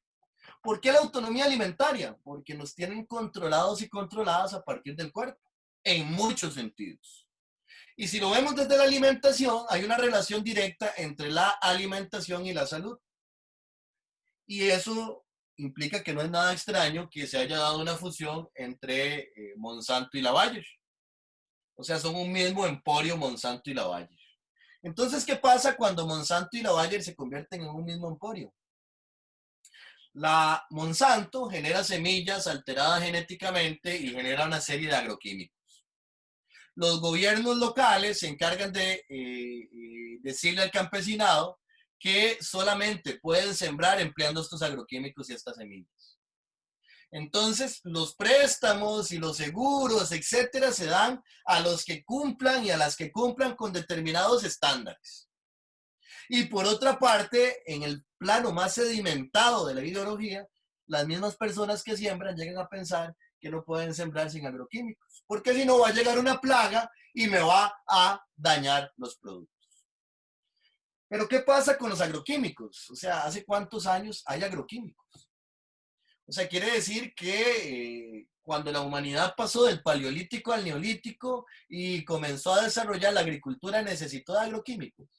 ¿Por qué la autonomía alimentaria? Porque nos tienen controlados y controladas a partir del cuerpo, en muchos sentidos. Y si lo vemos desde la alimentación, hay una relación directa entre la alimentación y la salud. Y eso implica que no es nada extraño que se haya dado una fusión entre Monsanto y la Bayer. O sea, son un mismo emporio Monsanto y la Bayer. Entonces, ¿qué pasa cuando Monsanto y la Bayer se convierten en un mismo emporio? La Monsanto genera semillas alteradas genéticamente y genera una serie de agroquímicos. Los gobiernos locales se encargan de decirle al campesinado que solamente pueden sembrar empleando estos agroquímicos y estas semillas. Entonces, los préstamos y los seguros, etcétera, se dan a los que cumplan y a las que cumplan con determinados estándares. Y por otra parte, en el plano más sedimentado de la ideología, las mismas personas que siembran llegan a pensar que no pueden sembrar sin agroquímicos, porque si no va a llegar una plaga y me va a dañar los productos. Pero ¿qué pasa con los agroquímicos? O sea, ¿hace cuántos años hay agroquímicos? O sea, quiere decir que cuando la humanidad pasó del paleolítico al neolítico y comenzó a desarrollar la agricultura, necesitó de agroquímicos.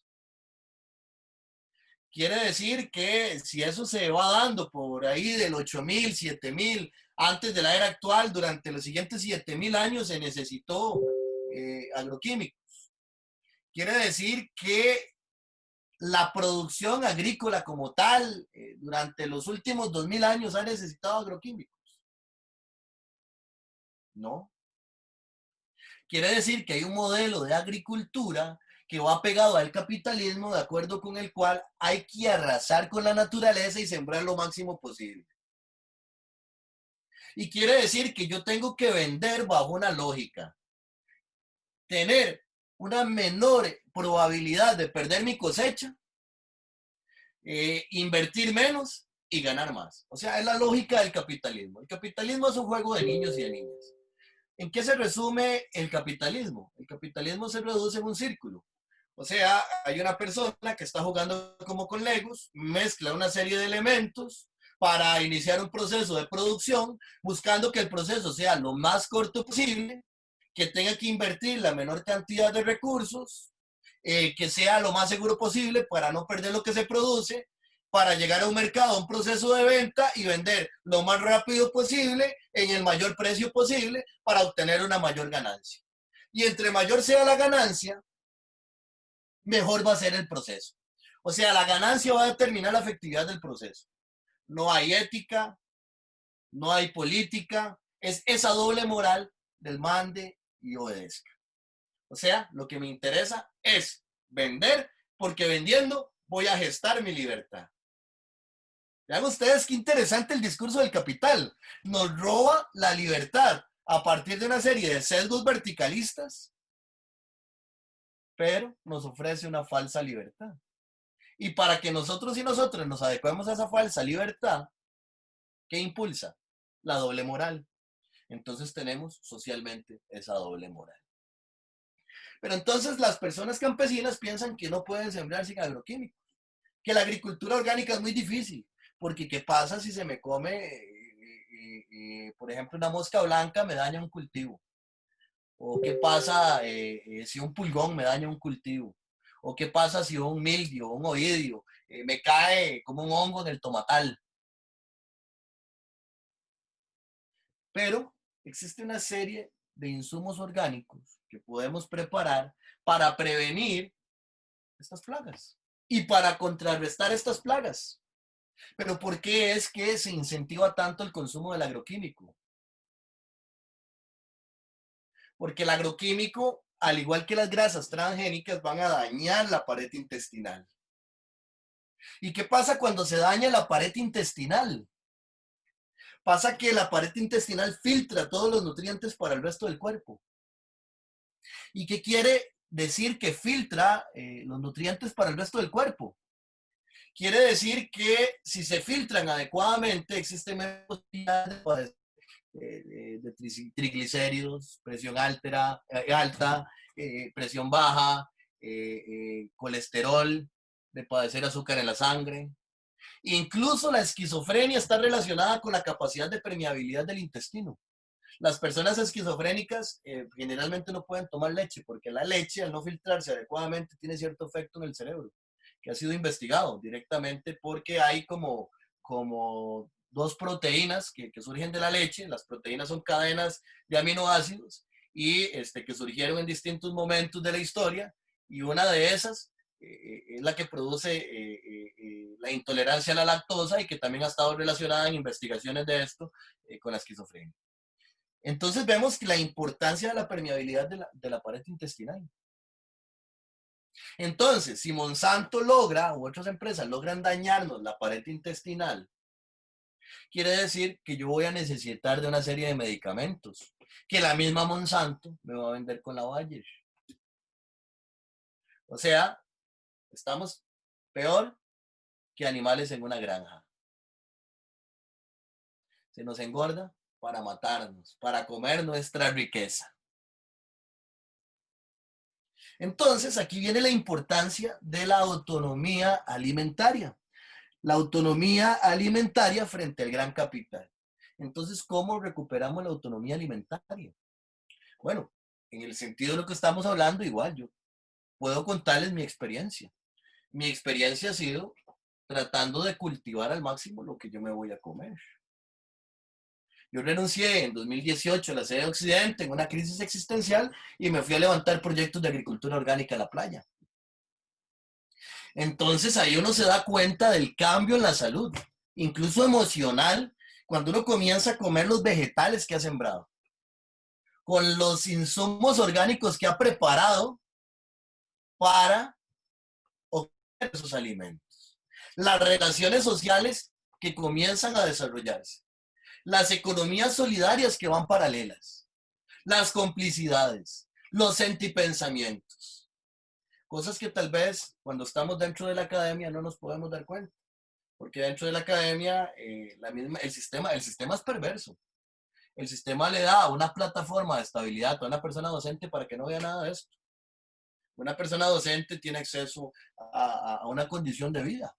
Quiere decir que si eso se va dando por ahí del 8000, 7000, antes de la era actual, durante los siguientes 7000 años se necesitó agroquímicos. Quiere decir que la producción agrícola como tal, durante los últimos 2000 años ha necesitado agroquímicos. No. Quiere decir que hay un modelo de agricultura que va pegado al capitalismo, de acuerdo con el cual hay que arrasar con la naturaleza y sembrar lo máximo posible. Y quiere decir que yo tengo que vender bajo una lógica. Tener una menor probabilidad de perder mi cosecha, invertir menos y ganar más. O sea, es la lógica del capitalismo. El capitalismo es un juego de niños y de niñas. ¿En qué se resume el capitalismo? El capitalismo se reduce en un círculo. O sea, hay una persona que está jugando como con Legos, mezcla una serie de elementos para iniciar un proceso de producción, buscando que el proceso sea lo más corto posible que tenga que invertir la menor cantidad de recursos, que sea lo más seguro posible para no perder lo que se produce, para llegar a un mercado, a un proceso de venta y vender lo más rápido posible, en el mayor precio posible, para obtener una mayor ganancia. Y entre mayor sea la ganancia, mejor va a ser el proceso. O sea, la ganancia va a determinar la efectividad del proceso. No hay ética, no hay política, es esa doble moral del mande y obedezca. O sea, lo que me interesa es vender, porque vendiendo voy a gestar mi libertad. Vean ustedes qué interesante el discurso del capital. Nos roba la libertad a partir de una serie de sesgos verticalistas, pero nos ofrece una falsa libertad. Y para que nosotros y nosotros nos adecuemos a esa falsa libertad, ¿qué impulsa? La doble moral. Entonces tenemos socialmente esa doble moral. Pero entonces las personas campesinas piensan que no pueden sembrar sin agroquímicos, que la agricultura orgánica es muy difícil, porque ¿qué pasa si se me come, por ejemplo, una mosca blanca me daña un cultivo? ¿O qué pasa si un pulgón me daña un cultivo? ¿O qué pasa si un mildio, un oidio, me cae como un hongo en el tomatal? Pero existe una serie de insumos orgánicos que podemos preparar para prevenir estas plagas y para contrarrestar estas plagas. Pero ¿por qué es que se incentiva tanto el consumo del agroquímico? Porque el agroquímico, al igual que las grasas transgénicas, van a dañar la pared intestinal. ¿Y qué pasa cuando se daña la pared intestinal? Pasa que la pared intestinal filtra todos los nutrientes para el resto del cuerpo. ¿Y qué quiere decir que filtra los nutrientes para el resto del cuerpo? Quiere decir que si se filtran adecuadamente, existe menos posibilidad de triglicéridos, presión alta, presión baja, colesterol, de padecer azúcar en la sangre. Incluso la esquizofrenia está relacionada con la capacidad de permeabilidad del intestino. Las personas esquizofrénicas generalmente no pueden tomar leche porque la leche, al no filtrarse adecuadamente, tiene cierto efecto en el cerebro, que ha sido investigado directamente porque hay como dos proteínas que surgen de la leche. Las proteínas son cadenas de aminoácidos y que surgieron en distintos momentos de la historia, y una de esas es la que produce la intolerancia a la lactosa, y que también ha estado relacionada en investigaciones de esto con la esquizofrenia. Entonces vemos que la importancia de la permeabilidad de la pared intestinal. Entonces, si Monsanto logra, u otras empresas logran dañarnos la pared intestinal, quiere decir que yo voy a necesitar de una serie de medicamentos que la misma Monsanto me va a vender con la Bayer. O sea, estamos peor que animales en una granja. Se nos engorda para matarnos, para comer nuestra riqueza. Entonces, aquí viene la importancia de la autonomía alimentaria. La autonomía alimentaria frente al gran capital. Entonces, ¿cómo recuperamos la autonomía alimentaria? Bueno, en el sentido de lo que estamos hablando, igual yo puedo contarles mi experiencia. Mi experiencia ha sido tratando de cultivar al máximo lo que yo me voy a comer. Yo renuncié en 2018 a la sede de Occidente en una crisis existencial y me fui a levantar proyectos de agricultura orgánica a la playa. Entonces ahí uno se da cuenta del cambio en la salud, incluso emocional, cuando uno comienza a comer los vegetales que ha sembrado, con los insumos orgánicos que ha preparado para obtener esos alimentos. Las relaciones sociales que comienzan a desarrollarse, las economías solidarias que van paralelas, las complicidades, los sentipensamientos. Cosas que tal vez cuando estamos dentro de la academia no nos podemos dar cuenta, porque dentro de la academia el sistema es perverso. El sistema le da una plataforma de estabilidad a una persona docente para que no vea nada de esto. Una persona docente tiene acceso a una condición de vida.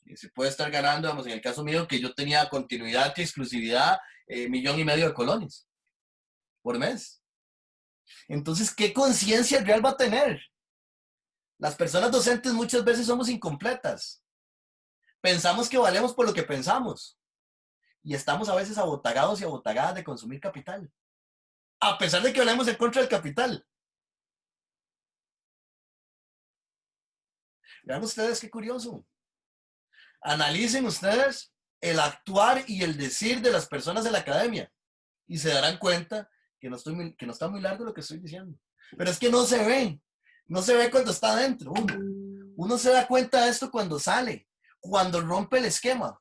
Y se puede estar ganando, digamos, en el caso mío, que yo tenía continuidad y exclusividad, 1,5 millones de colones por mes. Entonces, ¿qué conciencia real va a tener? Las personas docentes muchas veces somos incompletas. Pensamos que valemos por lo que pensamos. Y estamos a veces abotagados y abotagadas de consumir capital. A pesar de que hablemos en contra del capital. Vean ustedes qué curioso. Analicen ustedes el actuar y el decir de las personas de la academia. Y se darán cuenta que no está muy largo lo que estoy diciendo. Pero es que no se ve. No se ve cuando está adentro. Uno se da cuenta de esto cuando sale, cuando rompe el esquema,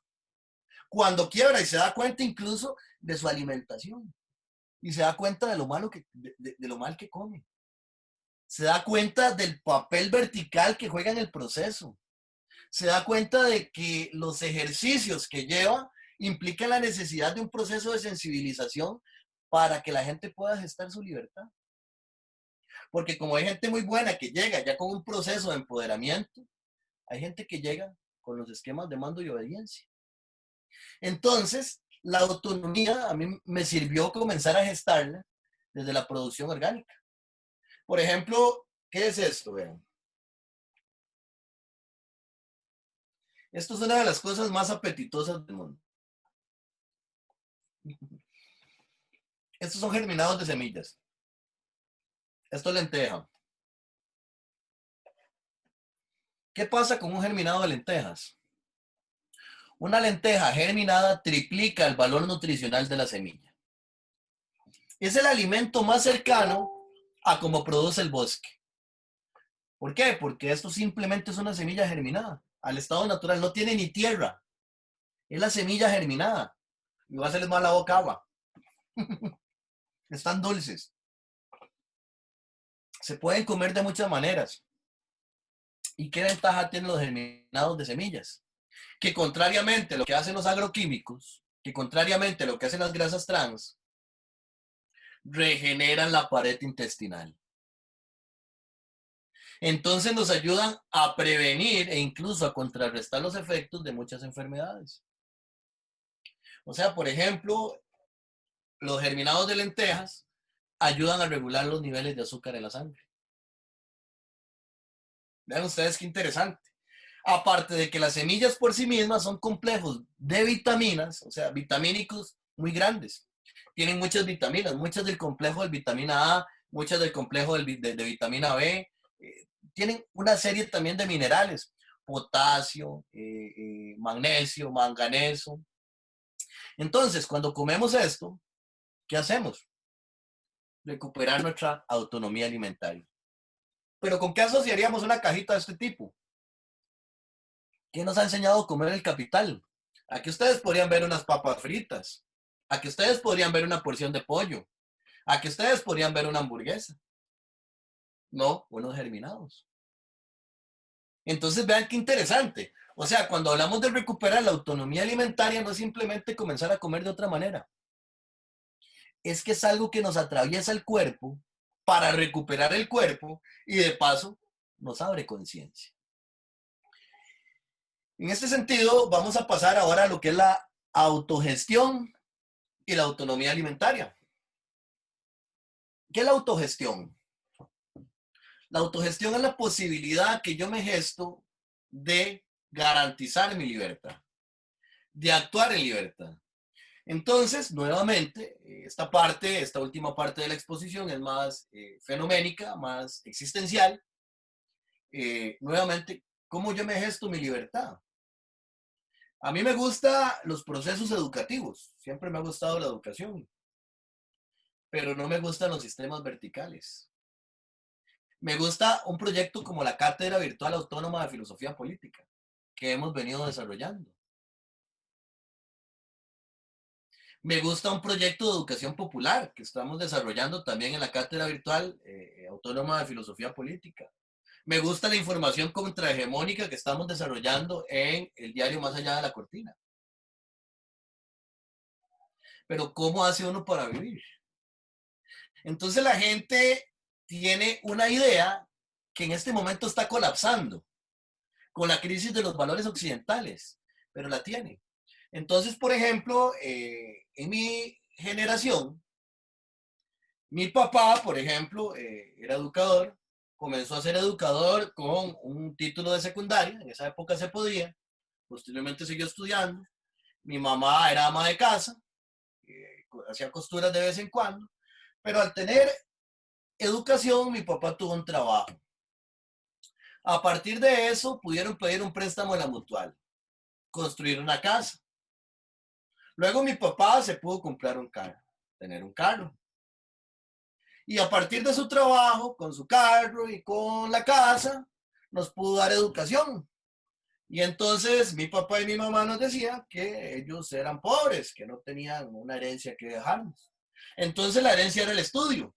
cuando quiebra y se da cuenta incluso de su alimentación. Y se da cuenta de lo malo de lo mal que come. Se da cuenta del papel vertical que juega en el proceso. Se da cuenta de que los ejercicios que lleva implican la necesidad de un proceso de sensibilización para que la gente pueda gestar su libertad. Porque como hay gente muy buena que llega ya con un proceso de empoderamiento, hay gente que llega con los esquemas de mando y obediencia. Entonces, la autonomía a mí me sirvió comenzar a gestarla desde la producción orgánica. Por ejemplo, ¿qué es esto? Vean. Esto es una de las cosas más apetitosas del mundo. Estos son germinados de semillas. Esto es lenteja. ¿Qué pasa con un germinado de lentejas? Una lenteja germinada triplica el valor nutricional de la semilla. Es el alimento más cercano a cómo produce el bosque. ¿Por qué? Porque esto simplemente es una semilla germinada. Al estado natural no tiene ni tierra. Es la semilla germinada. Y va a hacerles mal la boca agua. Están dulces. Se pueden comer de muchas maneras. ¿Y qué ventaja tienen los germinados de semillas? Que contrariamente a lo que hacen los agroquímicos, que contrariamente a lo que hacen las grasas trans, regeneran la pared intestinal. Entonces nos ayudan a prevenir e incluso a contrarrestar los efectos de muchas enfermedades. O sea, por ejemplo, los germinados de lentejas ayudan a regular los niveles de azúcar en la sangre. Vean ustedes qué interesante. Aparte de que las semillas por sí mismas son complejos de vitaminas, o sea, vitamínicos muy grandes. Tienen muchas vitaminas, muchas del complejo de vitamina A, muchas del complejo de vitamina B. Tienen una serie también de minerales, potasio, magnesio, manganeso. Entonces, cuando comemos esto, ¿qué hacemos? Recuperar nuestra autonomía alimentaria. ¿Pero con qué asociaríamos una cajita de este tipo? ¿Qué nos ha enseñado a comer el capital? Aquí ustedes podrían ver unas papas fritas. Aquí ustedes podrían ver una porción de pollo. Aquí ustedes podrían ver una hamburguesa. No, unos germinados. Entonces vean qué interesante. O sea, cuando hablamos de recuperar la autonomía alimentaria, no es simplemente comenzar a comer de otra manera. Es que es algo que nos atraviesa el cuerpo para recuperar el cuerpo y de paso nos abre conciencia. En este sentido, vamos a pasar ahora a lo que es la autogestión y la autonomía alimentaria. ¿Qué es la autogestión? La autogestión es la posibilidad que yo me gesto de garantizar mi libertad, de actuar en libertad. Entonces, nuevamente, esta última parte de la exposición es más fenoménica, más existencial. Nuevamente, ¿cómo yo me gesto mi libertad? A mí me gustan los procesos educativos, siempre me ha gustado la educación, pero no me gustan los sistemas verticales. Me gusta un proyecto como la Cátedra Virtual Autónoma de Filosofía Política, que hemos venido desarrollando. Me gusta un proyecto de educación popular que estamos desarrollando también en la Cátedra Virtual Autónoma de Filosofía Política. Me gusta la información contrahegemónica que estamos desarrollando en el diario Más Allá de la Cortina. Pero ¿cómo hace uno para vivir? Entonces la gente tiene una idea que en este momento está colapsando con la crisis de los valores occidentales, pero la tiene. Entonces, por ejemplo, en mi generación, Mi papá, por ejemplo, era educador, comenzó a ser educador con un título de secundaria, en esa época se podía, posteriormente siguió estudiando. Mi mamá era ama de casa, hacía costuras de vez en cuando, pero al tener educación, mi papá tuvo un trabajo. A partir de eso, pudieron pedir un préstamo en la mutual, construir una casa. Luego mi papá se pudo comprar un carro, tener un carro. Y a partir de su trabajo, con su carro y con la casa, nos pudo dar educación. Y entonces mi papá y mi mamá nos decían que ellos eran pobres, que no tenían una herencia que dejarnos. Entonces la herencia era el estudio,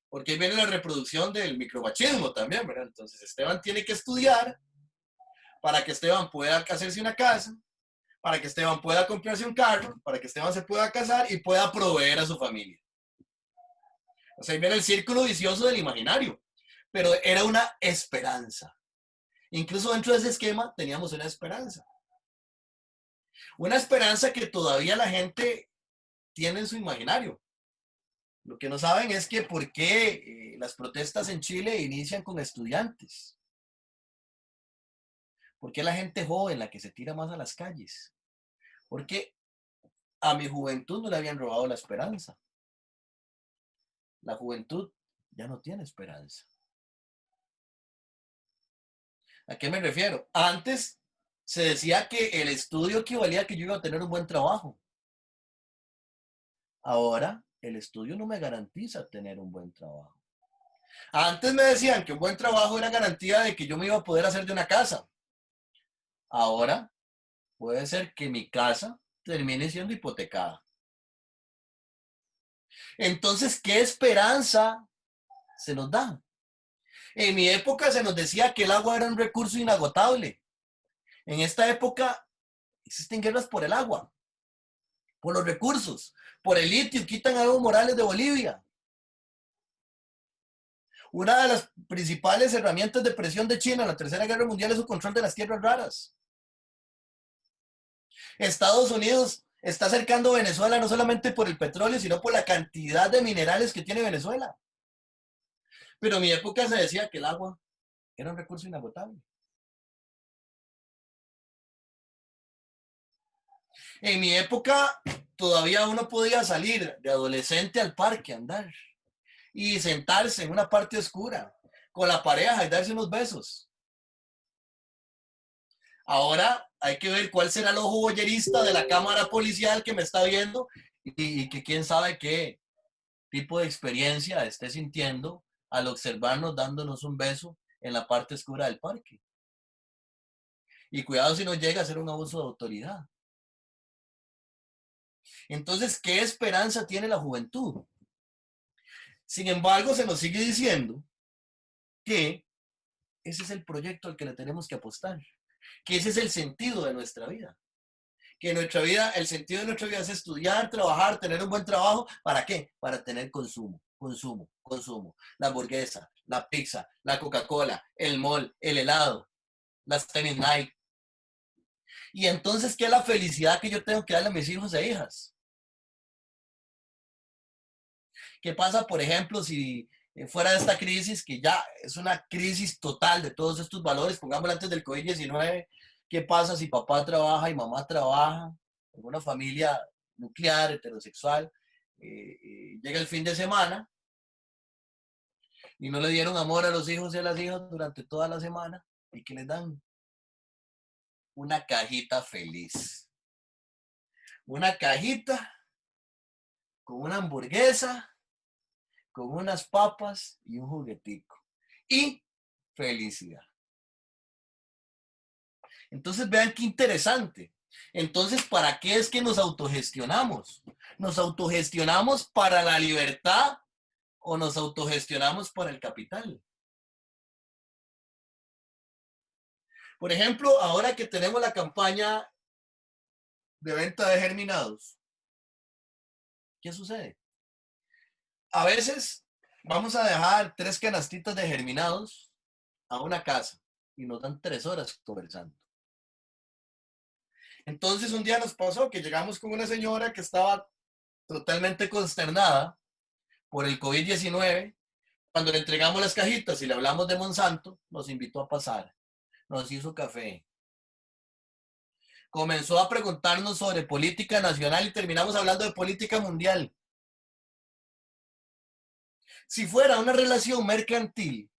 porque ahí viene la reproducción del micromachismo también, ¿verdad? Entonces Esteban tiene que estudiar para que Esteban pueda hacerse una casa, para que Esteban pueda comprarse un carro, para que Esteban se pueda casar y pueda proveer a su familia. O sea, ahí viene el círculo vicioso del imaginario, pero era una esperanza. Incluso dentro de ese esquema teníamos una esperanza. Una esperanza que todavía la gente tiene en su imaginario. Lo que no saben es que por qué las protestas en Chile inician con estudiantes. ¿Por qué la gente joven la que se tira más a las calles? Porque a mi juventud no le habían robado la esperanza. La juventud ya no tiene esperanza. ¿A qué me refiero? Antes se decía que el estudio equivalía a que yo iba a tener un buen trabajo. Ahora, el estudio no me garantiza tener un buen trabajo. Antes me decían que un buen trabajo era garantía de que yo me iba a poder hacer de una casa. Ahora, puede ser que mi casa termine siendo hipotecada. Entonces, ¿qué esperanza se nos da? En mi época se nos decía que el agua era un recurso inagotable. En esta época existen guerras por el agua, por los recursos, por el litio, quitan a Evo Morales de Bolivia. Una de las principales herramientas de presión de China en la Tercera Guerra Mundial es su control de las tierras raras. Estados Unidos está acercando a Venezuela no solamente por el petróleo, sino por la cantidad de minerales que tiene Venezuela. Pero en mi época se decía que el agua era un recurso inagotable. En mi época todavía uno podía salir de adolescente al parque a andar y sentarse en una parte oscura con la pareja y darse unos besos. Ahora hay que ver cuál será el ojo boyerista de la cámara policial que me está viendo y que quién sabe qué tipo de experiencia esté sintiendo al observarnos dándonos un beso en la parte oscura del parque. Y cuidado si no llega a ser un abuso de autoridad. Entonces, ¿qué esperanza tiene la juventud? Sin embargo, se nos sigue diciendo que ese es el proyecto al que le tenemos que apostar, que ese es el sentido de nuestra vida, que nuestra vida, el sentido de nuestra vida es estudiar, trabajar, tener un buen trabajo. ¿Para qué? Para tener consumo, consumo, consumo. La hamburguesa, la pizza, la Coca-Cola, el mall, el helado, las tenis Nike. Y entonces, ¿qué es la felicidad que yo tengo que darle a mis hijos e hijas? ¿Qué pasa, por ejemplo, si fuera de esta crisis, que ya es una crisis total de todos estos valores, pongámoslo antes del COVID-19, qué pasa si papá trabaja y mamá trabaja en una familia nuclear, heterosexual, llega el fin de semana y no le dieron amor a los hijos y a las hijas durante toda la semana y que les dan una cajita feliz, una cajita con una hamburguesa, con unas papas y un juguetico. Y felicidad. Entonces vean qué interesante. Entonces, ¿para qué es que nos autogestionamos? ¿Nos autogestionamos para la libertad o nos autogestionamos para el capital? Por ejemplo, ahora que tenemos la campaña de venta de germinados, ¿qué sucede? A veces vamos a dejar 3 canastitas de germinados a una casa y nos dan 3 horas conversando. Entonces un día nos pasó que llegamos con una señora que estaba totalmente consternada por el COVID-19, cuando le entregamos las cajitas y le hablamos de Monsanto, nos invitó a pasar, nos hizo café. Comenzó a preguntarnos sobre política nacional y terminamos hablando de política mundial. Si fuera una relación mercantil,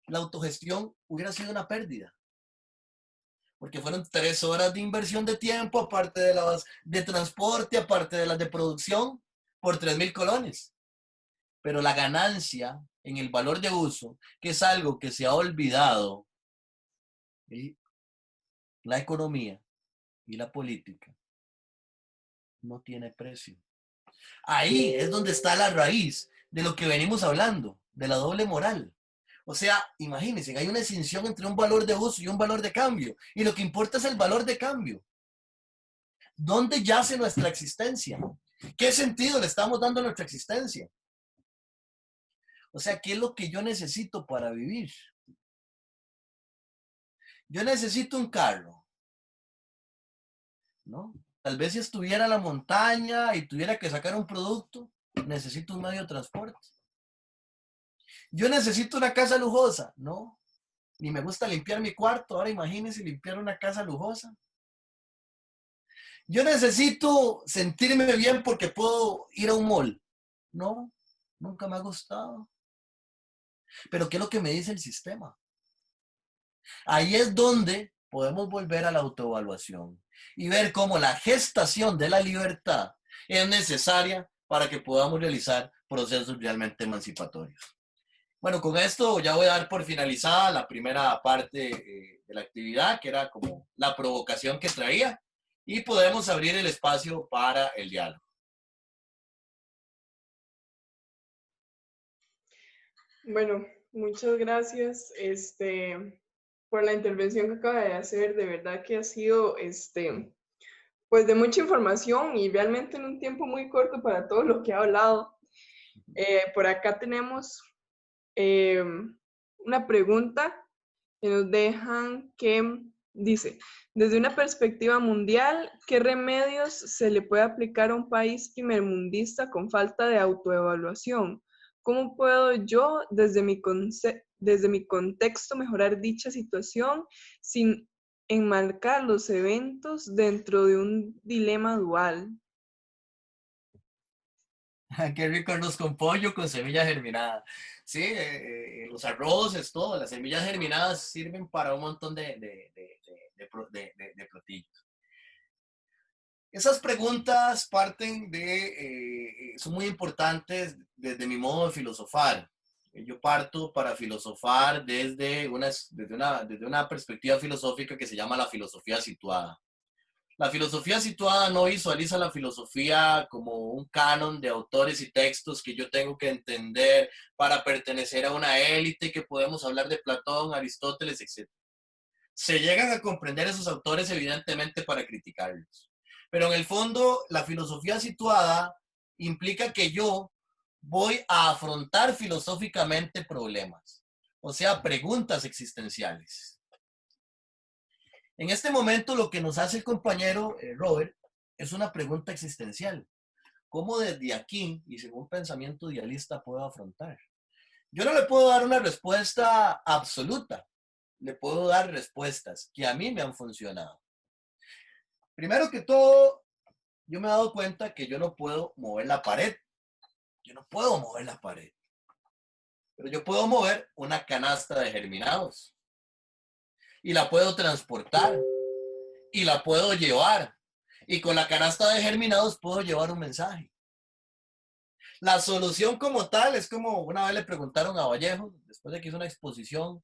la autogestión hubiera sido una pérdida. Porque fueron 3 horas de inversión de tiempo, aparte de las de transporte, aparte de las de producción, por 3.000 colones. Pero la ganancia en el valor de uso, que es algo que se ha olvidado, ¿sí? La economía y la política no tiene precio. Ahí es donde está la raíz de lo que venimos hablando, de la doble moral. O sea, imagínense, hay una distinción entre un valor de uso y un valor de cambio. Y lo que importa es el valor de cambio. ¿Dónde yace nuestra existencia? ¿Qué sentido le estamos dando a nuestra existencia? O sea, ¿qué es lo que yo necesito para vivir? Yo necesito un carro, ¿no? Tal vez si estuviera en la montaña y tuviera que sacar un producto, necesito un medio de transporte. Yo necesito una casa lujosa, ¿no? Ni me gusta limpiar mi cuarto, ahora imagínense limpiar una casa lujosa. Yo necesito sentirme bien porque puedo ir a un mall. No, nunca me ha gustado. Pero ¿qué es lo que me dice el sistema? Ahí es donde podemos volver a la autoevaluación y ver cómo la gestación de la libertad es necesaria para que podamos realizar procesos realmente emancipatorios. Bueno, con esto ya voy a dar por finalizada la primera parte de la actividad, que era como la provocación que traía, y podemos abrir el espacio para el diálogo. Bueno, muchas gracias por la intervención que acaba de hacer. De verdad que ha sido pues de mucha información y realmente en un tiempo muy corto para todo lo que ha hablado. Por acá tenemos una pregunta que nos dejan que dice, desde una perspectiva mundial, ¿qué remedios se le puede aplicar a un país primermundista con falta de autoevaluación? ¿Cómo puedo yo, desde mi contexto, mejorar dicha situación sin enmarcar los eventos dentro de un dilema dual? Qué rico arroz con pollo con semilla germinada. Sí, los arroces, todo, las semillas germinadas sirven para un montón de platillos. Esas preguntas parten son muy importantes desde mi modo de filosofar. Yo parto para filosofar desde una perspectiva filosófica que se llama la filosofía situada. La filosofía situada no visualiza la filosofía como un canon de autores y textos que yo tengo que entender para pertenecer a una élite, que podemos hablar de Platón, Aristóteles, etc. Se llegan a comprender esos autores evidentemente para criticarlos. Pero en el fondo, la filosofía situada implica que yo voy a afrontar filosóficamente problemas, o sea, preguntas existenciales. En este momento lo que nos hace el compañero Robert es una pregunta existencial. ¿Cómo desde aquí y según pensamiento idealista puedo afrontar? Yo no le puedo dar una respuesta absoluta. Le puedo dar respuestas que a mí me han funcionado. Primero que todo, yo me he dado cuenta que yo no puedo mover la pared. Yo no puedo mover la pared. Pero yo puedo mover una canasta de germinados. Y la puedo transportar. Y la puedo llevar. Y con la canasta de germinados puedo llevar un mensaje. La solución como tal es como una vez le preguntaron a Vallejo, después de que hizo una exposición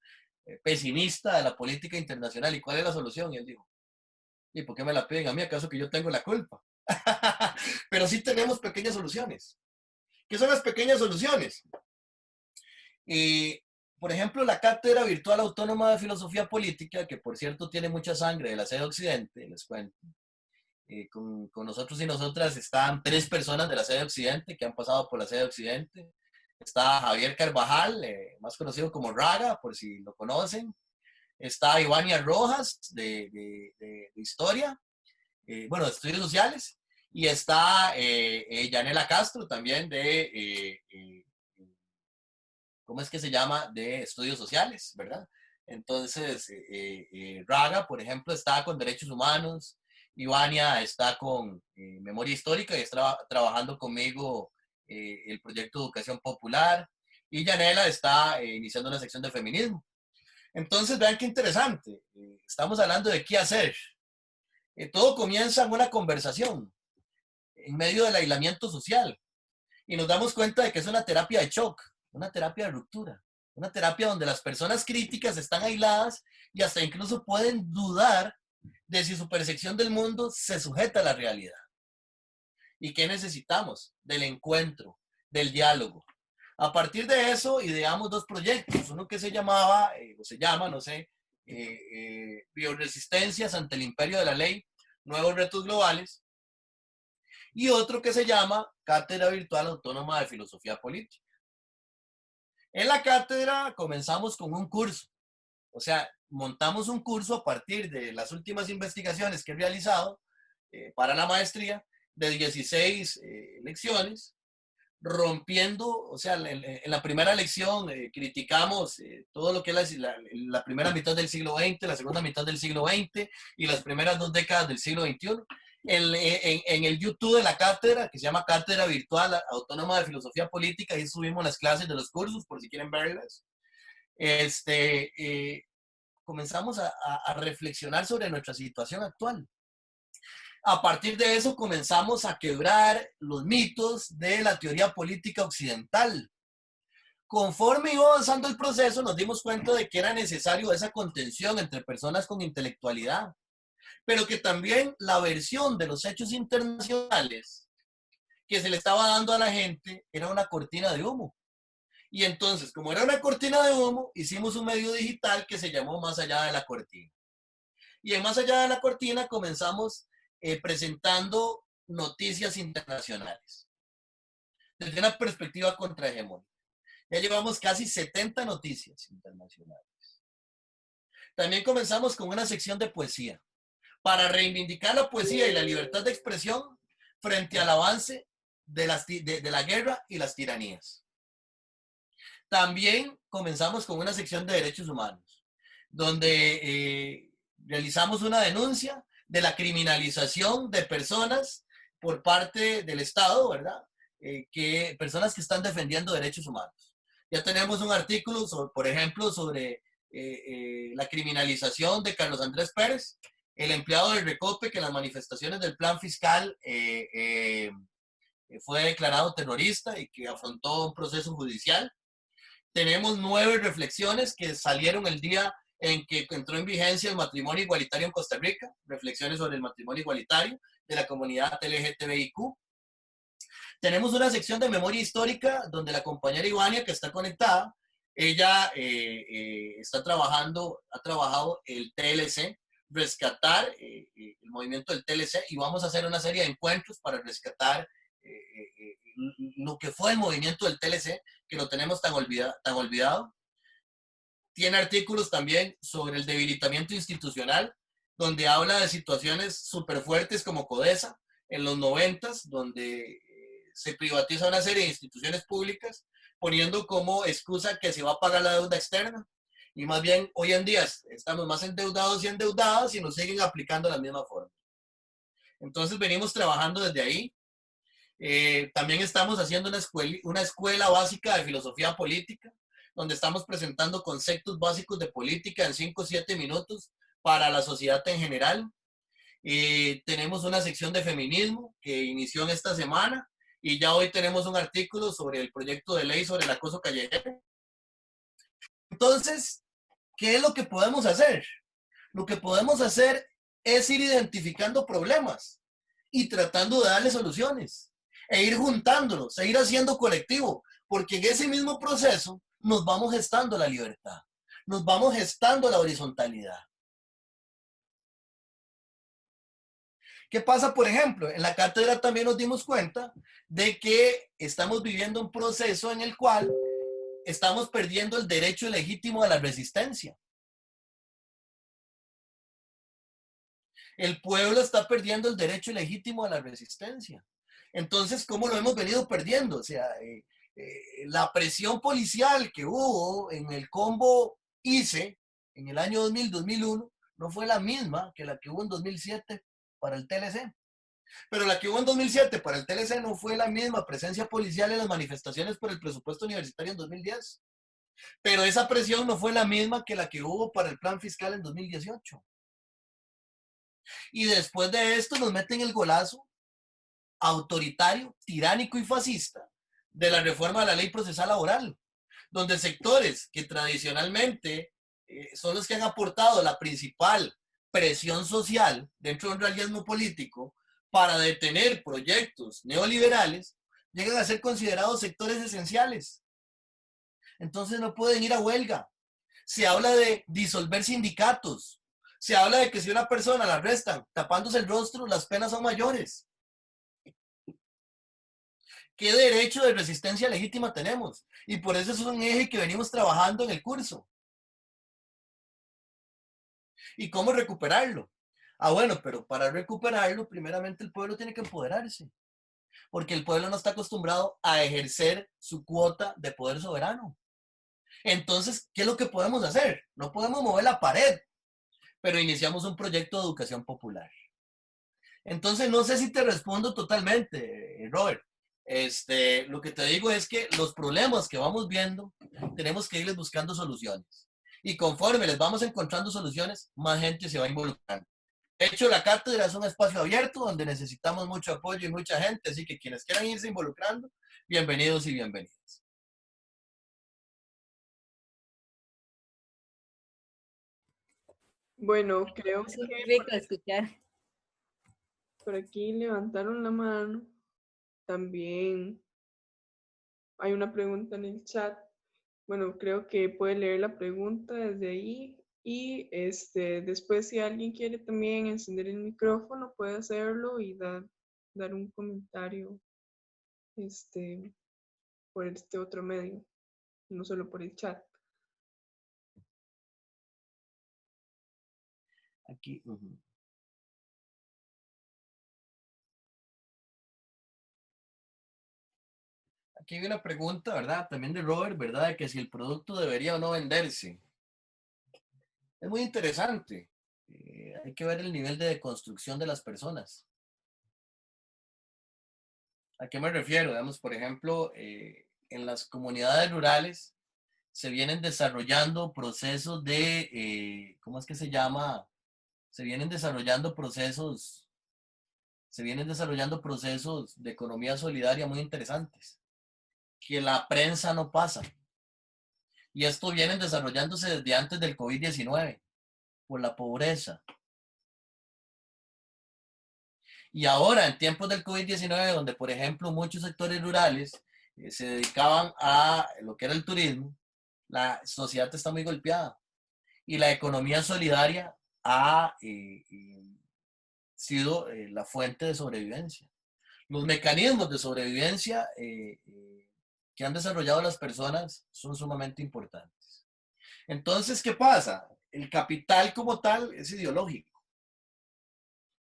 pesimista de la política internacional, ¿y cuál es la solución? Y él dijo, ¿y por qué me la piden a mí? ¿Acaso que yo tengo la culpa? Pero sí tenemos pequeñas soluciones. ¿Qué son las pequeñas soluciones? Por ejemplo, la Cátedra Virtual Autónoma de Filosofía Política, que por cierto tiene mucha sangre de la sede Occidente, les cuento. Con nosotros y nosotras están 3 personas de la sede Occidente que han pasado por la sede Occidente. Está Javier Carvajal, más conocido como Raga, por si lo conocen. Está Ivania Rojas, de Historia, bueno, de Estudios Sociales. Y está Yanela Castro, también de ¿cómo es que se llama? De estudios sociales, ¿verdad? Entonces, Raga, por ejemplo, está con derechos humanos, Ivania está con memoria histórica y está trabajando conmigo el proyecto de educación popular, y Yanela está iniciando una sección de feminismo. Entonces, vean qué interesante. Estamos hablando de qué hacer. Todo comienza en una conversación, en medio del aislamiento social, y nos damos cuenta de que es una terapia de shock, una terapia de ruptura, una terapia donde las personas críticas están aisladas y hasta incluso pueden dudar de si su percepción del mundo se sujeta a la realidad. ¿Y qué necesitamos? Del encuentro, del diálogo. A partir de eso, ideamos dos proyectos. Uno que se llamaba, o se llama, no sé, Bioresistencias ante el imperio de la ley, nuevos retos globales. Y otro que se llama Cátedra Virtual Autónoma de Filosofía Política. En la cátedra comenzamos con un curso. O sea, montamos un curso a partir de las últimas investigaciones que he realizado para la maestría, de 16 lecciones, rompiendo, o sea, en la primera lección criticamos todo lo que es la primera mitad del siglo XX, la segunda mitad del siglo XX y las primeras 2 décadas del siglo XXI. En el YouTube de la cátedra, que se llama Cátedra Virtual Autónoma de Filosofía Política, ahí subimos las clases de los cursos, por si quieren verlas. Comenzamos a reflexionar sobre nuestra situación actual. A partir de eso comenzamos a quebrar los mitos de la teoría política occidental. Conforme iba avanzando el proceso, nos dimos cuenta de que era necesario esa contención entre personas con intelectualidad, pero que también la versión de los hechos internacionales que se le estaba dando a la gente era una cortina de humo. Y entonces, como era una cortina de humo, hicimos un medio digital que se llamó Más Allá de la Cortina. Y en Más Allá de la Cortina comenzamos presentando noticias internacionales desde una perspectiva contrahegemónica. Ya llevamos casi 70 noticias internacionales. También comenzamos con una sección de poesía para reivindicar la poesía y la libertad de expresión frente al avance de la guerra y las tiranías. También comenzamos con una sección de derechos humanos, donde realizamos una denuncia de la criminalización de personas por parte del Estado, ¿verdad? Personas que están defendiendo derechos humanos. Ya tenemos un artículo, por ejemplo, sobre la criminalización de Carlos Andrés Pérez, el empleado del Recope, que en las manifestaciones del plan fiscal fue declarado terrorista y que afrontó un proceso judicial. Tenemos 9 reflexiones que salieron el día en que entró en vigencia el matrimonio igualitario en Costa Rica, reflexiones sobre el matrimonio igualitario de la comunidad LGTBIQ. Tenemos una sección de memoria histórica donde la compañera Ivania, que está conectada, ella ha trabajado el TLC, rescatar el movimiento del TLC, y vamos a hacer una serie de encuentros para rescatar lo que fue el movimiento del TLC, que lo tenemos tan olvidado. Tiene artículos también sobre el debilitamiento institucional, donde habla de situaciones súper fuertes como Codesa en los 90s, donde se privatiza una serie de instituciones públicas, poniendo como excusa que se va a pagar la deuda externa. Y más bien, hoy en día estamos más endeudados y endeudadas y nos siguen aplicando la misma forma. Entonces venimos trabajando desde ahí. También estamos haciendo una escuela básica de filosofía política, donde estamos presentando conceptos básicos de política en 5 o 7 minutos para la sociedad en general. Tenemos una sección de feminismo que inició en esta semana, y ya hoy tenemos un artículo sobre el proyecto de ley sobre el acoso callejero. Entonces, ¿qué es lo que podemos hacer? Lo que podemos hacer es ir identificando problemas y tratando de darle soluciones, e ir juntándonos, e ir haciendo colectivo, porque en ese mismo proceso nos vamos gestando la libertad, nos vamos gestando la horizontalidad. ¿Qué pasa, por ejemplo? En la cátedra también nos dimos cuenta de que estamos viviendo un proceso en el cual estamos perdiendo el derecho legítimo a la resistencia. El pueblo está perdiendo el derecho legítimo a la resistencia. Entonces, ¿cómo lo hemos venido perdiendo? O sea, la presión policial que hubo en el combo ICE en el año 2000-2001 no fue la misma que la que hubo en 2007 para el TLC. Pero la que hubo en 2007 para el TLC no fue la misma presencia policial en las manifestaciones por el presupuesto universitario en 2010. Pero esa presión no fue la misma que la que hubo para el plan fiscal en 2018. Y después de esto nos meten el golazo autoritario, tiránico y fascista de la reforma de la ley procesal laboral, donde sectores que tradicionalmente son los que han aportado la principal presión social dentro de un realismo político para detener proyectos neoliberales, llegan a ser considerados sectores esenciales. Entonces no pueden ir a huelga. Se habla de disolver sindicatos. Se habla de que si una persona la arrestan tapándose el rostro, las penas son mayores. ¿Qué derecho de resistencia legítima tenemos? Y por eso es un eje que venimos trabajando en el curso. ¿Y cómo recuperarlo? Ah, bueno, pero para recuperarlo, primeramente el pueblo tiene que empoderarse. Porque el pueblo no está acostumbrado a ejercer su cuota de poder soberano. Entonces, ¿qué es lo que podemos hacer? No podemos mover la pared, pero iniciamos un proyecto de educación popular. Entonces, no sé si te respondo totalmente, Robert. Lo que te digo es que los problemas que vamos viendo, tenemos que irles buscando soluciones. Y conforme les vamos encontrando soluciones, más gente se va involucrando. De hecho, la cátedra es un espacio abierto donde necesitamos mucho apoyo y mucha gente, así que quienes quieran irse involucrando, bienvenidos y bienvenidas. Bueno, creo Eso es que rico escuchar. por aquí levantaron la mano. También hay una pregunta en el chat. Bueno, creo que puede leer la pregunta desde ahí y después si alguien quiere también encender el micrófono puede hacerlo y dar un comentario por este otro medio, no solo por el chat. Aquí. Aquí hay una pregunta, ¿verdad? También de Robert, ¿verdad? De que si el producto debería o no venderse. Es muy interesante. Hay que ver el nivel de deconstrucción de las personas. ¿A qué me refiero? Digamos, por ejemplo, en las comunidades rurales se vienen desarrollando procesos de, ¿cómo es que se llama? Se vienen desarrollando procesos de economía solidaria muy interesantes, que la prensa no pasa. Y esto viene desarrollándose desde antes del COVID-19, por la pobreza. Y ahora, en tiempos del COVID-19, donde, por ejemplo, muchos sectores rurales se dedicaban a lo que era el turismo, la sociedad está muy golpeada. Y la economía solidaria ha sido la fuente de sobrevivencia. Los mecanismos de sobrevivencia que han desarrollado las personas son sumamente importantes. Entonces, ¿qué pasa? El capital como tal es ideológico.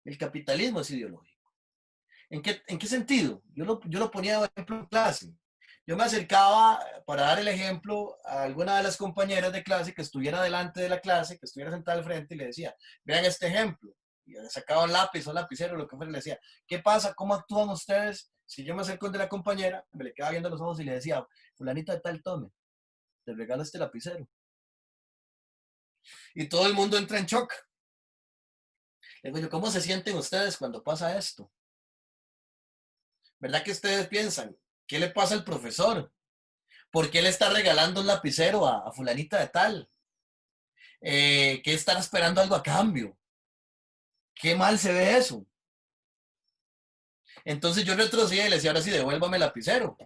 El capitalismo es ideológico. ¿En qué sentido? Yo lo ponía de ejemplo en clase. Yo me acercaba para dar el ejemplo a alguna de las compañeras de clase que estuviera delante de la clase, que estuviera sentada al frente y le decía, vean este ejemplo. Y sacaba un lápiz o un lapicero, lo que fuera, y le decía, ¿qué pasa? ¿Cómo actúan ustedes? Si yo me acerco de la compañera, me le quedaba viendo los ojos y le decía, fulanita de tal, tome, te regalo este lapicero. Y todo el mundo entra en shock. Le digo yo, ¿cómo se sienten ustedes cuando pasa esto? ¿Verdad que ustedes piensan? ¿Qué le pasa al profesor? ¿Por qué le está regalando un lapicero a fulanita de tal? ¿Qué están esperando algo a cambio? ¿Qué mal se ve eso? Entonces yo retrocedía y le decía, ahora sí, devuélvame el lapicero.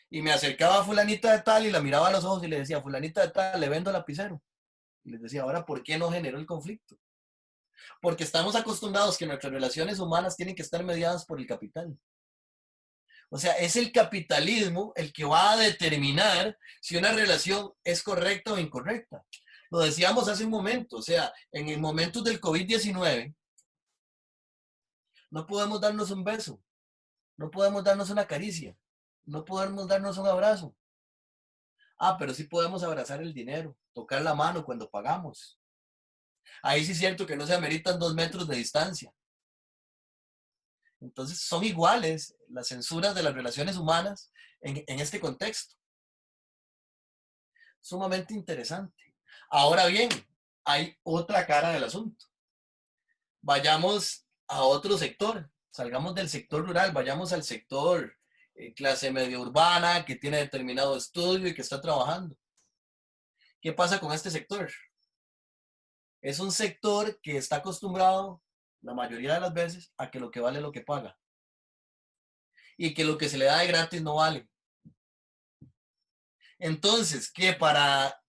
Y me acercaba a fulanita de tal y la miraba a los ojos y le decía, fulanita de tal, le vendo el lapicero. Y les decía, ahora, ¿por qué no generó el conflicto? Porque estamos acostumbrados que nuestras relaciones humanas tienen que estar mediadas por el capital. O sea, es el capitalismo el que va a determinar si una relación es correcta o incorrecta. Lo decíamos hace un momento, o sea, en el momento del COVID-19, no podemos darnos un beso, no podemos darnos una caricia, no podemos darnos un abrazo, Ah, pero sí podemos abrazar el dinero, tocar la mano cuando pagamos. Ahí sí es cierto que no se ameritan 2 metros de distancia. Entonces son iguales las censuras de las relaciones humanas en este contexto. Sumamente interesante. Ahora bien, hay otra cara del asunto. Vayamos a otro sector, salgamos del sector rural, vayamos al sector clase media urbana que tiene determinado estudio y que está trabajando. ¿Qué pasa con este sector? Es un sector que está acostumbrado, la mayoría de las veces, a que lo que vale es lo que paga. Y que lo que se le da de gratis no vale. Entonces, que para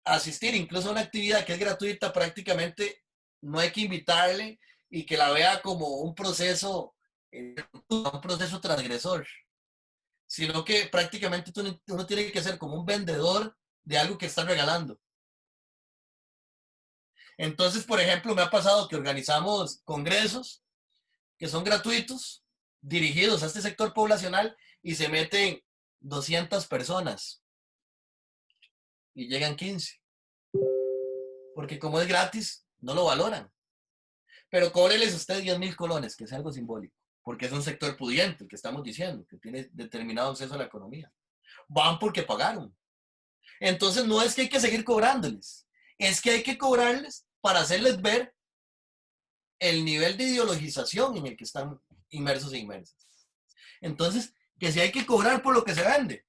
asistir incluso a una actividad que es gratuita, prácticamente no hay que invitarle y que la vea como un proceso transgresor, sino que prácticamente uno tiene que ser como un vendedor de algo que está regalando. Entonces, por ejemplo, me ha pasado que organizamos congresos que son gratuitos, dirigidos a este sector poblacional y se meten 200 personas y llegan 15. Porque como es gratis, no lo valoran. Pero cóbreles usted 10,000 colones, que es algo simbólico, porque es un sector pudiente, el que estamos diciendo, que tiene determinado acceso a la economía. Van porque pagaron. Entonces no es que hay que seguir cobrándoles, es que hay que cobrarles para hacerles ver el nivel de ideologización en el que están inmersos e inmersas. Entonces, que si hay que cobrar por lo que se vende.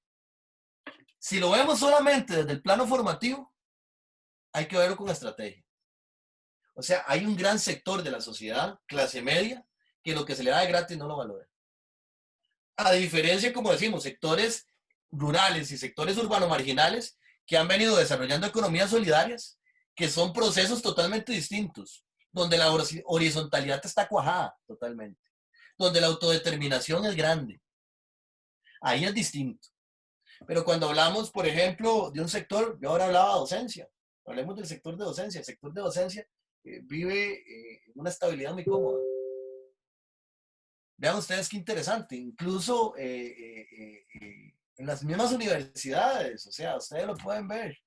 Si lo vemos solamente desde el plano formativo, hay que verlo con estrategia. O sea, hay un gran sector de la sociedad, clase media, que lo que se le da de gratis no lo valora. A diferencia, como decimos, sectores rurales y sectores urbanos marginales que han venido desarrollando economías solidarias, que son procesos totalmente distintos, donde la horizontalidad está cuajada totalmente, donde la autodeterminación es grande. Ahí es distinto. Pero cuando hablamos, por ejemplo, de un sector, yo ahora hablaba de docencia, hablemos del sector de docencia. El sector de docencia vive en una estabilidad muy cómoda. Vean ustedes qué interesante, incluso en las mismas universidades, o sea, ustedes lo pueden ver,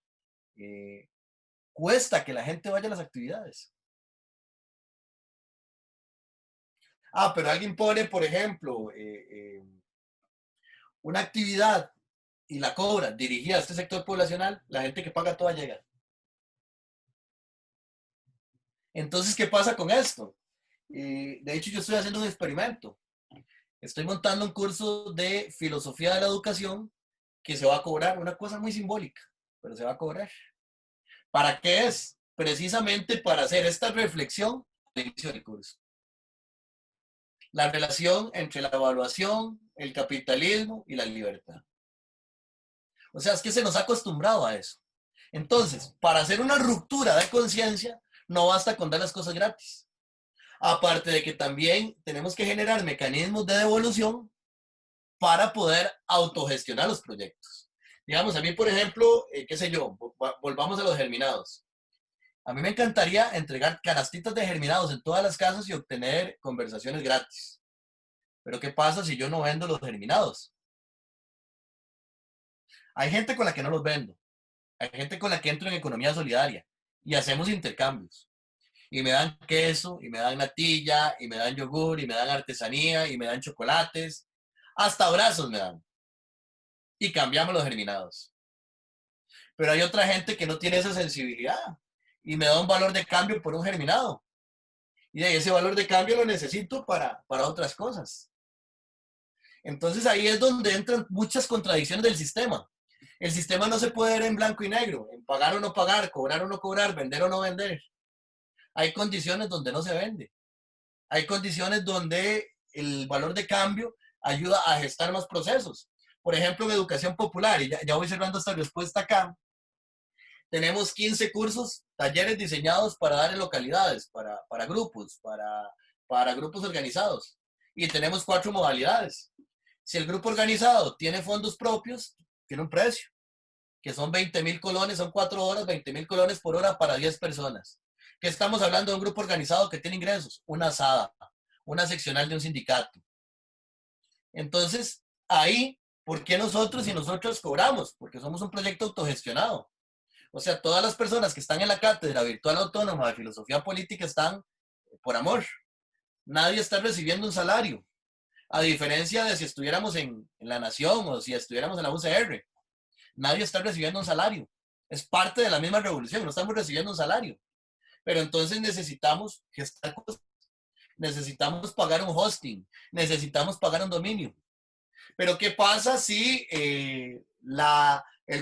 cuesta que la gente vaya a las actividades. Ah, pero alguien pone, por ejemplo, una actividad y la cobra dirigida a este sector poblacional, la gente que paga toda llega. Entonces, ¿qué pasa con esto? De hecho, yo estoy haciendo un experimento. Estoy montando un curso de filosofía de la educación que se va a cobrar, una cosa muy simbólica, pero se va a cobrar. ¿Para qué es? Precisamente para hacer esta reflexión al inicio del curso. La relación entre la evaluación, el capitalismo y la libertad. O sea, es que se nos ha acostumbrado a eso. Entonces, para hacer una ruptura de conciencia, no basta con dar las cosas gratis. Aparte de que también tenemos que generar mecanismos de devolución para poder autogestionar los proyectos. Digamos, a mí, por ejemplo, qué sé yo, volvamos a los germinados. A mí me encantaría entregar canastitas de germinados en todas las casas y obtener conversaciones gratis. Pero ¿qué pasa si yo no vendo los germinados? Hay gente con la que no los vendo. Hay gente con la que entro en economía solidaria y hacemos intercambios. Y me dan queso, y me dan natilla, y me dan yogur, y me dan artesanía, y me dan chocolates. Hasta abrazos me dan. Y cambiamos los germinados. Pero hay otra gente que no tiene esa sensibilidad y me da un valor de cambio por un germinado. Y ese valor de cambio lo necesito para otras cosas. Entonces ahí es donde entran muchas contradicciones del sistema. El sistema no se puede ver en blanco y negro, en pagar o no pagar, cobrar o no cobrar, vender o no vender. Hay condiciones donde no se vende. Hay condiciones donde el valor de cambio ayuda a gestar más procesos. Por ejemplo, en educación popular, y ya voy cerrando esta respuesta acá, tenemos 15 cursos, talleres diseñados para dar en localidades, para grupos, para grupos organizados. Y tenemos 4 modalidades. Si el grupo organizado tiene fondos propios, tiene un precio, que son 20,000 colones, son 4 horas, 20,000 colones por hora para 10 personas. ¿Qué estamos hablando de un grupo organizado que tiene ingresos? Una asada, una seccional de un sindicato. Entonces, ahí ¿Por qué nosotros y nosotros cobramos? Porque somos un proyecto autogestionado. O sea, todas las personas que están en la cátedra virtual autónoma de filosofía política están por amor. Nadie está recibiendo un salario. A diferencia de si estuviéramos en La Nación o si estuviéramos en la UCR. Nadie está recibiendo un salario. Es parte de la misma revolución, no estamos recibiendo un salario. Pero entonces necesitamos gestar cosas. Necesitamos pagar un hosting, necesitamos pagar un dominio. Pero ¿qué pasa si el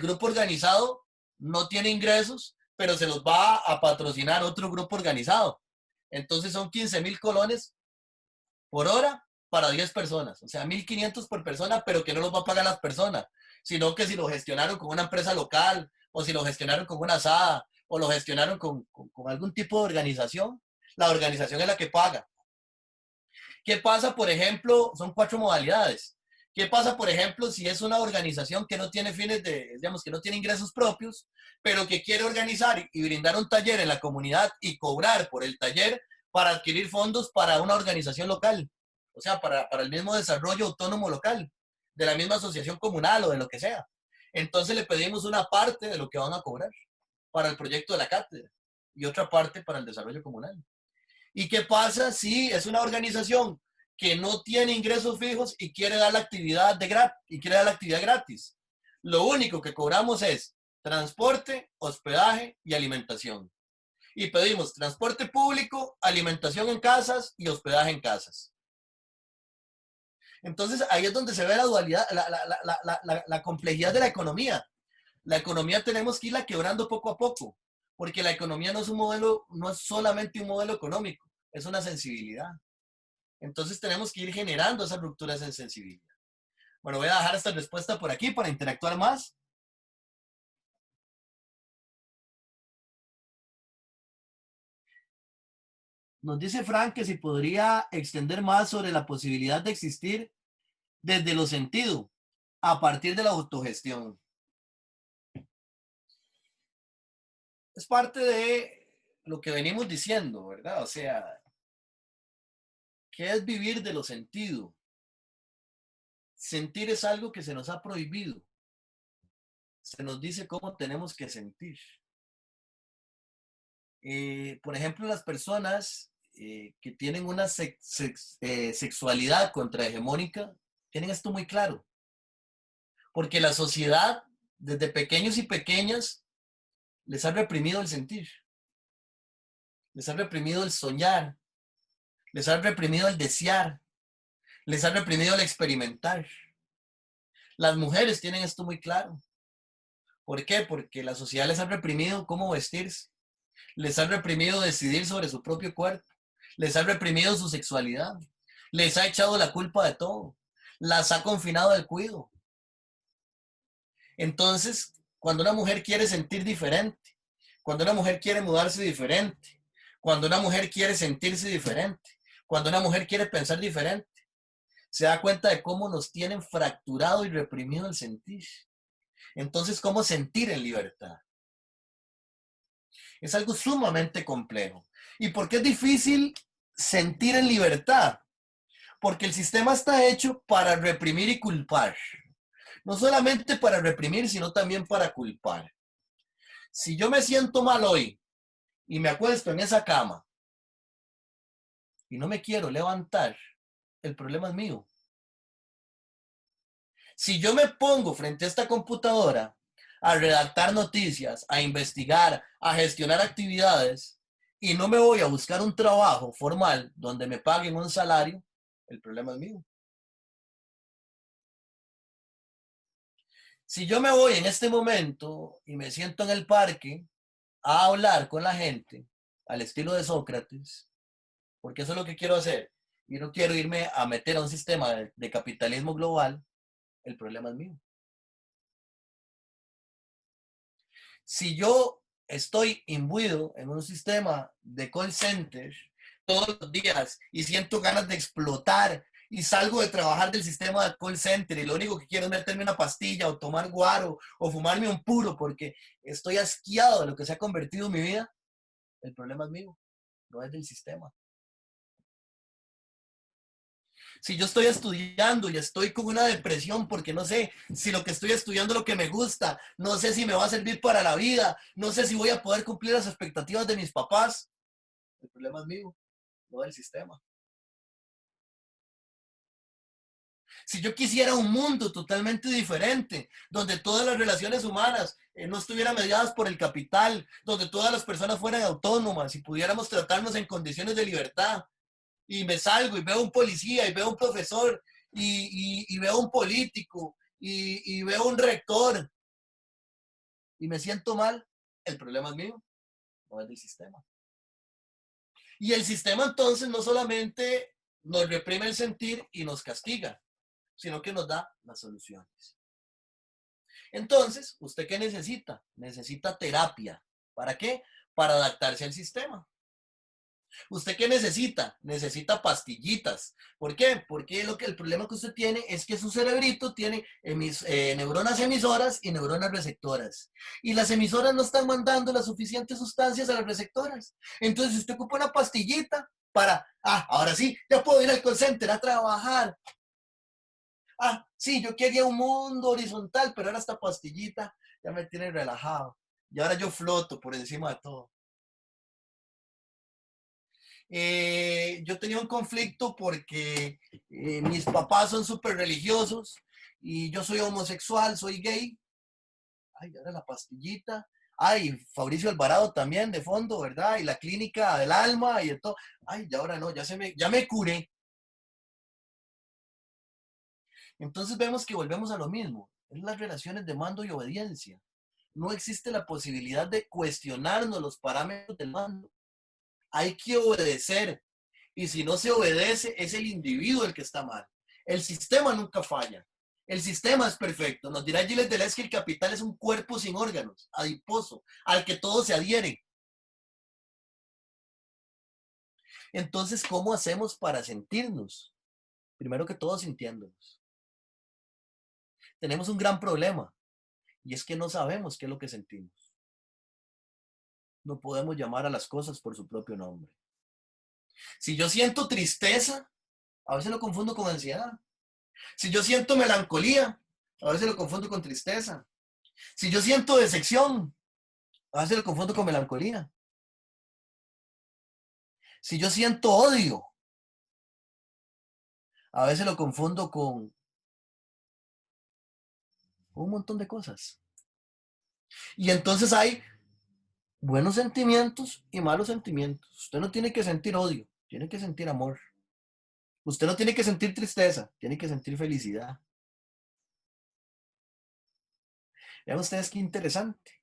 grupo organizado no tiene ingresos, pero se los va a patrocinar otro grupo organizado? Entonces son 15,000 colones por hora para 10 personas. O sea, 1,500 por persona, pero que no los va a pagar las personas, sino que si lo gestionaron con una empresa local, o si lo gestionaron con una asada, o lo gestionaron con algún tipo de organización, la organización es la que paga. ¿Qué pasa, por ejemplo? Son 4 modalidades. ¿Qué pasa, por ejemplo, si es una organización que no tiene fines de, digamos, que no tiene ingresos propios, pero que quiere organizar y brindar un taller en la comunidad y cobrar por el taller para adquirir fondos para una organización local? O sea, para el mismo desarrollo autónomo local, de la misma asociación comunal o de lo que sea. Entonces le pedimos una parte de lo que van a cobrar para el proyecto de la cátedra y otra parte para el desarrollo comunal. ¿Y qué pasa si es una organización que no tiene ingresos fijos y quiere dar la actividad gratis? Lo único que cobramos es transporte, hospedaje y alimentación. Y pedimos transporte público, alimentación en casas y hospedaje en casas. Entonces ahí es donde se ve la dualidad, la complejidad de la economía. La economía tenemos que irla quebrando poco a poco, porque la economía no es un modelo, no es solamente un modelo económico, es una sensibilidad. Entonces tenemos que ir generando esas rupturas en sensibilidad. Bueno, voy a dejar esta respuesta por aquí para interactuar más. Nos dice Frank que si podría extender más sobre la posibilidad de existir desde lo sentido, a partir de la autogestión. Es parte de lo que venimos diciendo, ¿verdad? O sea, ¿qué es vivir de lo sentido? Sentir es algo que se nos ha prohibido. Se nos dice cómo tenemos que sentir. Por ejemplo, las personas que tienen una sexualidad contrahegemónica tienen esto muy claro. Porque la sociedad, desde pequeños y pequeñas, les ha reprimido el sentir. Les ha reprimido el soñar. Les ha reprimido el desear. Les ha reprimido el experimentar. Las mujeres tienen esto muy claro. ¿Por qué? Porque la sociedad les ha reprimido cómo vestirse. Les ha reprimido decidir sobre su propio cuerpo. Les ha reprimido su sexualidad. Les ha echado la culpa de todo. Las ha confinado al cuido. Entonces, cuando una mujer quiere sentir diferente, cuando una mujer quiere mudarse diferente, cuando una mujer quiere sentirse diferente, cuando una mujer quiere pensar diferente, se da cuenta de cómo nos tienen fracturado y reprimido el sentir. Entonces, ¿cómo sentir en libertad? Es algo sumamente complejo. ¿Y por qué es difícil sentir en libertad? Porque el sistema está hecho para reprimir y culpar. No solamente para reprimir, sino también para culpar. Si yo me siento mal hoy y me acuesto en esa cama y no me quiero levantar, el problema es mío. Si yo me pongo frente a esta computadora a redactar noticias, a investigar, a gestionar actividades y no me voy a buscar un trabajo formal donde me paguen un salario, el problema es mío. Si yo me voy en este momento y me siento en el parque a hablar con la gente al estilo de Sócrates, porque eso es lo que quiero hacer, y no quiero irme a meter a un sistema de capitalismo global, el problema es mío. Si yo estoy imbuido en un sistema de call center todos los días y siento ganas de explotar y salgo de trabajar del sistema de call center y lo único que quiero es meterme una pastilla o tomar guaro o fumarme un puro porque estoy asqueado de lo que se ha convertido en mi vida, el problema es mío, no es del sistema. Si yo estoy estudiando y estoy con una depresión porque no sé si lo que estoy estudiando es lo que me gusta, no sé si me va a servir para la vida, no sé si voy a poder cumplir las expectativas de mis papás, el problema es mío, no del sistema. Si yo quisiera un mundo totalmente diferente, donde todas las relaciones humanas no estuvieran mediadas por el capital, donde todas las personas fueran autónomas y pudiéramos tratarnos en condiciones de libertad, y me salgo y veo un policía y veo un profesor y veo un político y veo un rector y me siento mal, el problema es mío, no es del sistema. Y el sistema entonces no solamente nos reprime el sentir y nos castiga, sino que nos da las soluciones. Entonces, ¿usted qué necesita? Necesita terapia. ¿Para qué? Para adaptarse al sistema. ¿Usted qué necesita? Necesita pastillitas. ¿Por qué? Porque el problema que usted tiene es que su cerebrito tiene neuronas emisoras y neuronas receptoras. Y las emisoras no están mandando las suficientes sustancias a las receptoras. Entonces usted ocupa una pastillita para, ahora sí, ya puedo ir al call center a trabajar. Sí, yo quería un mundo horizontal, pero ahora esta pastillita ya me tiene relajado. Y ahora yo floto por encima de todo. Yo tenía un conflicto porque mis papás son súper religiosos y yo soy homosexual, soy gay. Ay, ahora la pastillita. Ay, Fabricio Alvarado también de fondo, ¿verdad? Y la clínica del alma y de todo. Ay, ya ahora no, ya me curé. Entonces vemos que volvemos a lo mismo. Es las relaciones de mando y obediencia. No existe la posibilidad de cuestionarnos los parámetros del mando. Hay que obedecer. Y si no se obedece, es el individuo el que está mal. El sistema nunca falla. El sistema es perfecto. Nos dirá Gilles Deleuze que el capital es un cuerpo sin órganos, adiposo, al que todo se adhiere. Entonces, ¿cómo hacemos para sentirnos? Primero que todo, sintiéndonos. Tenemos un gran problema y es que no sabemos qué es lo que sentimos. No podemos llamar a las cosas por su propio nombre. Si yo siento tristeza, a veces lo confundo con ansiedad. Si yo siento melancolía, a veces lo confundo con tristeza. Si yo siento decepción, a veces lo confundo con melancolía. Si yo siento odio, a veces lo confundo con un montón de cosas. Y entonces hay buenos sentimientos y malos sentimientos. Usted no tiene que sentir odio, tiene que sentir amor. Usted no tiene que sentir tristeza, tiene que sentir felicidad. Vean ustedes qué interesante.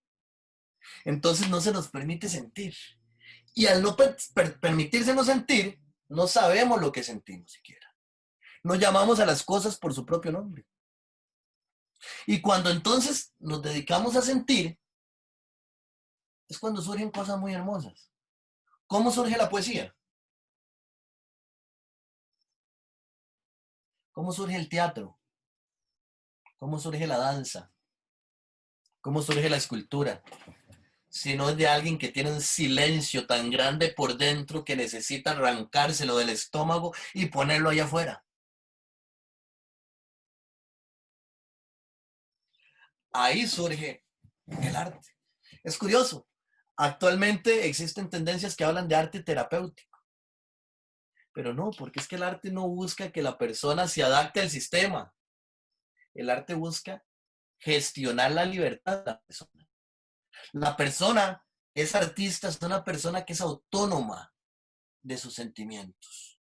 Entonces no se nos permite sentir. Y al no permitírsenos sentir, no sabemos lo que sentimos siquiera. No llamamos a las cosas por su propio nombre. Y cuando entonces nos dedicamos a sentir, es cuando surgen cosas muy hermosas. ¿Cómo surge la poesía? ¿Cómo surge el teatro? ¿Cómo surge la danza? ¿Cómo surge la escultura? Si no es de alguien que tiene un silencio tan grande por dentro que necesita arrancárselo del estómago y ponerlo allá afuera. Ahí surge el arte. Es curioso. Actualmente existen tendencias que hablan de arte terapéutico. Pero no, porque es que el arte no busca que la persona se adapte al sistema. El arte busca gestionar la libertad de la persona. La persona es artista, es una persona que es autónoma de sus sentimientos.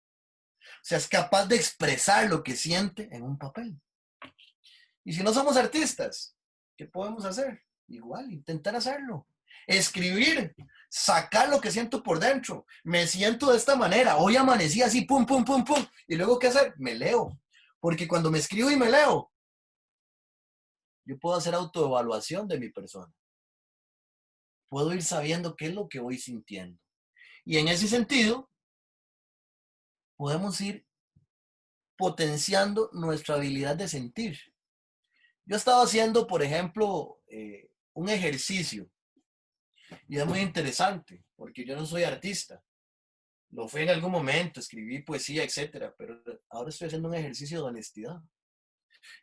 O sea, es capaz de expresar lo que siente en un papel. Y si no somos artistas, ¿qué podemos hacer? Igual, intentar hacerlo. Escribir, sacar lo que siento por dentro. Me siento de esta manera. Hoy amanecí así, pum, pum, pum, pum. Y luego, ¿qué hacer? Me leo. Porque cuando me escribo y me leo, yo puedo hacer autoevaluación de mi persona. Puedo ir sabiendo qué es lo que voy sintiendo. Y en ese sentido, podemos ir potenciando nuestra habilidad de sentir. Yo he estado haciendo, por ejemplo, un ejercicio y es muy interesante porque yo no soy artista. Lo fue en algún momento, escribí poesía, etcétera, pero ahora estoy haciendo un ejercicio de honestidad.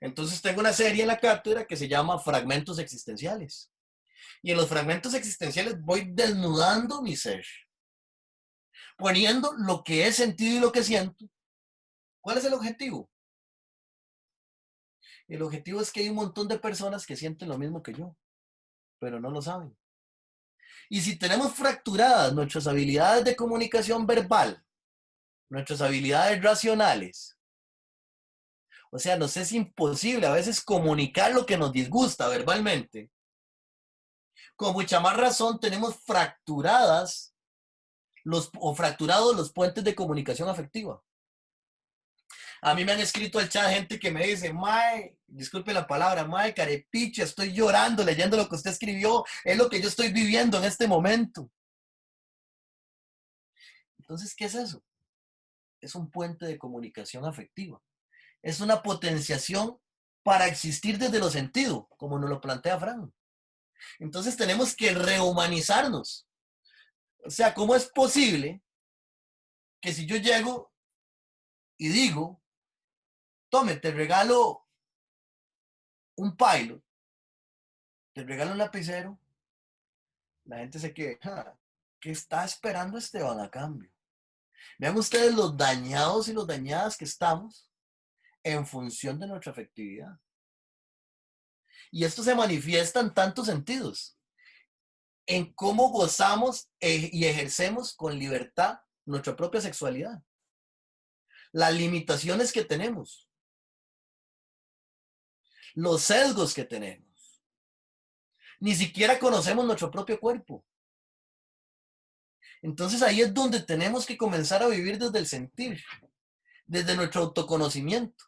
Entonces tengo una serie en la cátedra que se llama Fragmentos Existenciales. Y en los fragmentos existenciales voy desnudando mi ser, poniendo lo que he sentido y lo que siento. ¿Cuál es el objetivo? El objetivo es que hay un montón de personas que sienten lo mismo que yo, pero no lo saben. Y si tenemos fracturadas nuestras habilidades de comunicación verbal, nuestras habilidades racionales, o sea, nos es imposible a veces comunicar lo que nos disgusta verbalmente. Con mucha más razón tenemos fracturadas fracturados los puentes de comunicación afectiva. A mí me han escrito al chat gente que me dice, mae, disculpe la palabra, mae, carepicha, estoy llorando leyendo lo que usted escribió, es lo que yo estoy viviendo en este momento. Entonces, ¿qué es eso? Es un puente de comunicación afectiva. Es una potenciación para existir desde los sentidos, como nos lo plantea Fran. Entonces tenemos que rehumanizarnos. O sea, ¿cómo es posible que si yo llego y digo, tome, te regalo un pilot, te regalo un lapicero, la gente se quede, ¿qué está esperando Esteban a cambio? Vean ustedes los dañados y los dañadas que estamos en función de nuestra afectividad. Y esto se manifiesta en tantos sentidos. En cómo gozamos y ejercemos con libertad nuestra propia sexualidad. Las limitaciones que tenemos. Los sesgos que tenemos. Ni siquiera conocemos nuestro propio cuerpo. Entonces ahí es donde tenemos que comenzar a vivir desde el sentir, desde nuestro autoconocimiento.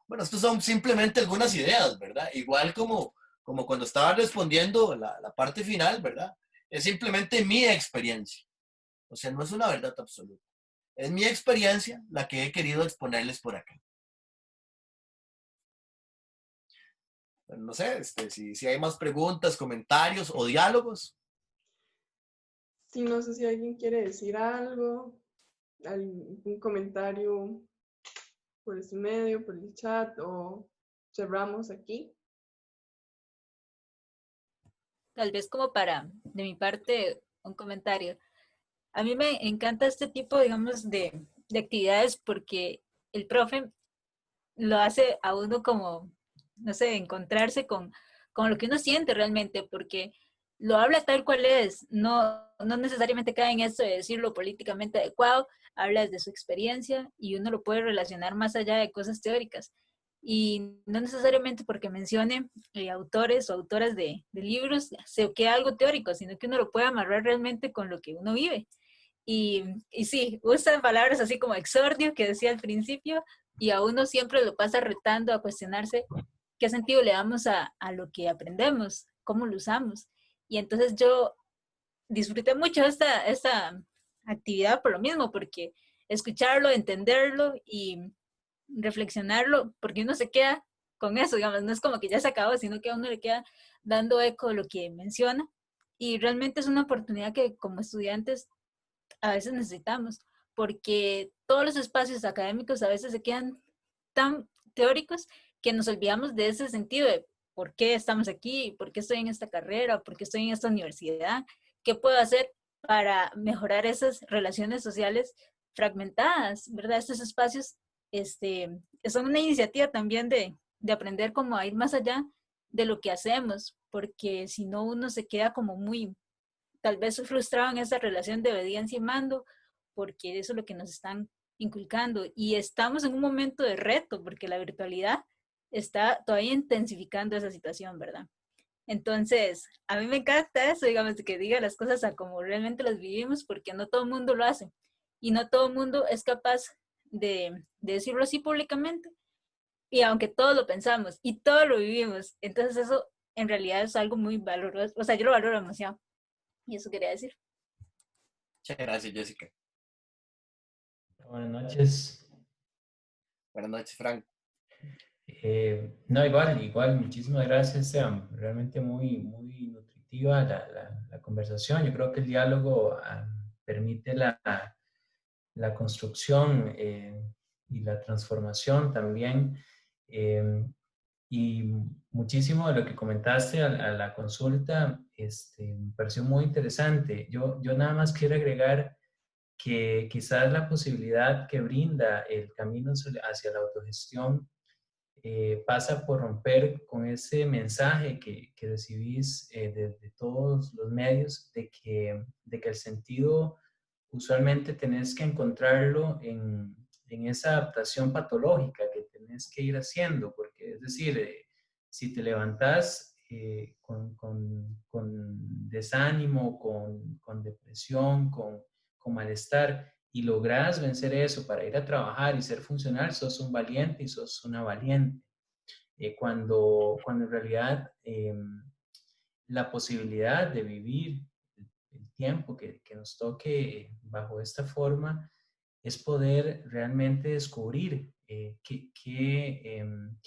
Bueno, estos son simplemente algunas ideas, ¿verdad? Igual como cuando estaba respondiendo la parte final, ¿verdad? Es simplemente mi experiencia. O sea, no es una verdad absoluta. Es mi experiencia la que he querido exponerles por acá. Bueno, no sé, si hay más preguntas, comentarios o diálogos. Sí, no sé si alguien quiere decir algo, algún comentario por este medio, por el chat o cerramos aquí. Tal vez como de mi parte, un comentario. A mí me encanta este tipo, digamos, de actividades porque el profe lo hace a uno como, no sé, encontrarse con lo que uno siente realmente, porque lo habla tal cual es, no necesariamente cae en esto de decirlo políticamente adecuado, habla desde su experiencia y uno lo puede relacionar más allá de cosas teóricas. Y no necesariamente porque mencione autores o autoras de libros se queda algo teórico, sino que uno lo puede amarrar realmente con lo que uno vive. Y sí, usan palabras así como exordio, que decía al principio, y a uno siempre lo pasa retando a cuestionarse qué sentido le damos a lo que aprendemos, cómo lo usamos. Y entonces yo disfruté mucho esta actividad por lo mismo, porque escucharlo, entenderlo y reflexionarlo, porque uno se queda con eso, digamos, no es como que ya se acabó, sino que a uno le queda dando eco lo que menciona. Y realmente es una oportunidad que como estudiantes a veces necesitamos, porque todos los espacios académicos a veces se quedan tan teóricos que nos olvidamos de ese sentido de por qué estamos aquí, por qué estoy en esta carrera, por qué estoy en esta universidad, qué puedo hacer para mejorar esas relaciones sociales fragmentadas, ¿verdad? Estos espacios son una iniciativa también de aprender como a ir más allá de lo que hacemos, porque si no uno se queda como muy tal vez frustrado en esa relación de obediencia y mando, porque eso es lo que nos están inculcando. Y estamos en un momento de reto, porque la virtualidad está todavía intensificando esa situación, ¿verdad? Entonces, a mí me encanta eso, digamos, de que diga las cosas a como realmente las vivimos, porque no todo el mundo lo hace. Y no todo el mundo es capaz de decirlo así públicamente. Y aunque todos lo pensamos y todos lo vivimos, entonces eso en realidad es algo muy valoroso. O sea, yo lo valoro demasiado. Y eso quería decir. Muchas gracias, Jessica. Buenas noches. Buenas noches, Frank. No, igual, muchísimas gracias, Esteban. Realmente muy nutritiva la conversación. Yo creo que el diálogo permite la construcción y la transformación también. Y muchísimo de lo que comentaste a la consulta me pareció muy interesante. Yo nada más quiero agregar que quizás la posibilidad que brinda el camino hacia la autogestión pasa por romper con ese mensaje que recibís de todos los medios de que el sentido usualmente tenés que encontrarlo en esa adaptación patológica que tenés que ir haciendo, porque es decir, si te levantás con desánimo, con depresión, con malestar, y logras vencer eso para ir a trabajar y ser funcional, sos un valiente y sos una valiente. Cuando en realidad la posibilidad de vivir el tiempo que nos toque bajo esta forma es poder realmente descubrir qué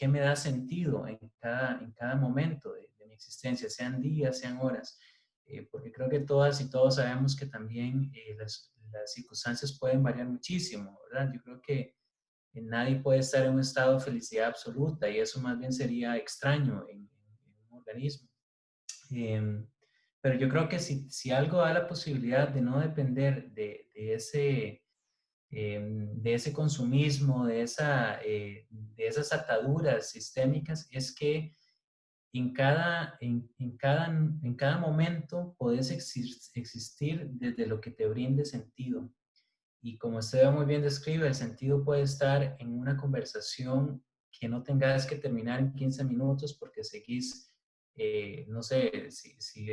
me da sentido en cada momento de mi existencia, sean días, sean horas, porque creo que todas y todos sabemos que también las circunstancias pueden variar muchísimo, ¿verdad? Yo creo que nadie puede estar en un estado de felicidad absoluta y eso más bien sería extraño en un organismo. Eh, pero yo creo que si algo da la posibilidad de no depender de ese consumismo, de esas ataduras sistémicas, es que en cada momento podés existir desde lo que te brinde sentido. Y como usted muy bien describe, el sentido puede estar en una conversación que no tengas que terminar en 15 minutos porque seguís, no sé, si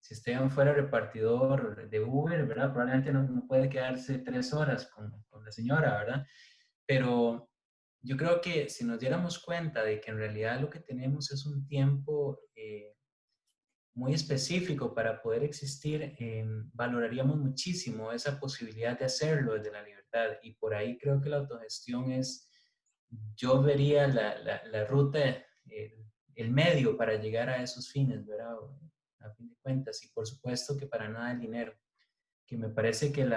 Esteban fuera repartidor de Uber, ¿verdad? Probablemente no puede quedarse 3 horas con la señora, ¿verdad? Pero yo creo que si nos diéramos cuenta de que en realidad lo que tenemos es un tiempo muy específico para poder existir, valoraríamos muchísimo esa posibilidad de hacerlo desde la libertad. Y por ahí creo que la autogestión yo vería la ruta, el medio para llegar a esos fines, ¿verdad? A fin de cuentas. Y por supuesto que para nada el dinero, que me parece que el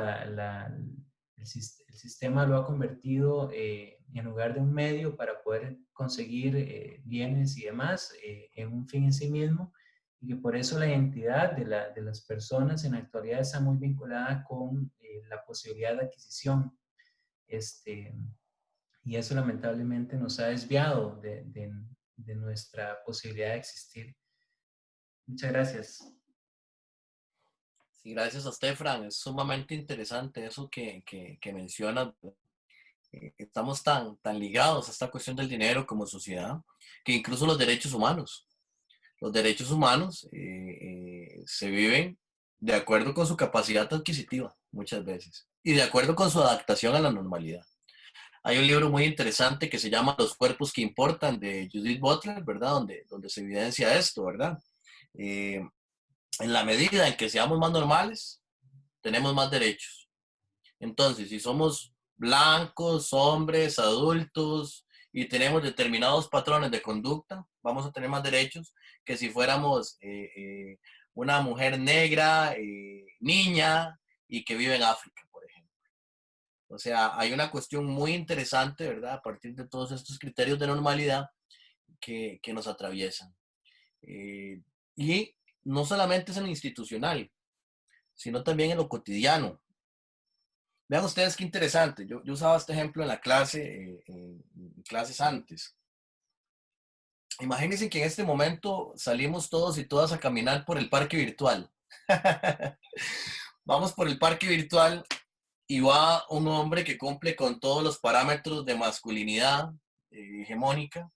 sistema lo ha convertido en lugar de un medio para poder conseguir bienes y demás, en un fin en sí mismo, y que por eso la identidad de las personas en la actualidad está muy vinculada con la posibilidad de adquisición. Este, y eso lamentablemente nos ha desviado de nuestra posibilidad de existir. Muchas gracias. Sí, gracias a Stefan. Es sumamente interesante eso que mencionas. Estamos tan ligados a esta cuestión del dinero como sociedad, que incluso los derechos humanos se viven de acuerdo con su capacidad adquisitiva muchas veces y de acuerdo con su adaptación a la normalidad. Hay un libro muy interesante que se llama Los cuerpos que importan, de Judith Butler, ¿verdad? Donde se evidencia esto, ¿verdad? Eh, en la medida en que seamos más normales, tenemos más derechos. Entonces, si somos blancos, hombres, adultos y tenemos determinados patrones de conducta, vamos a tener más derechos que si fuéramos una mujer negra, niña y que vive en África, por ejemplo. O sea, hay una cuestión muy interesante, ¿verdad? A partir de todos estos criterios de normalidad que nos atraviesan. Eh, y no solamente es en lo institucional, sino también en lo cotidiano. Vean ustedes qué interesante. Yo usaba este ejemplo en la clase, en clases antes. Imagínense que en este momento salimos todos y todas a caminar por el parque virtual. Vamos por el parque virtual y va un hombre que cumple con todos los parámetros de masculinidad hegemónica,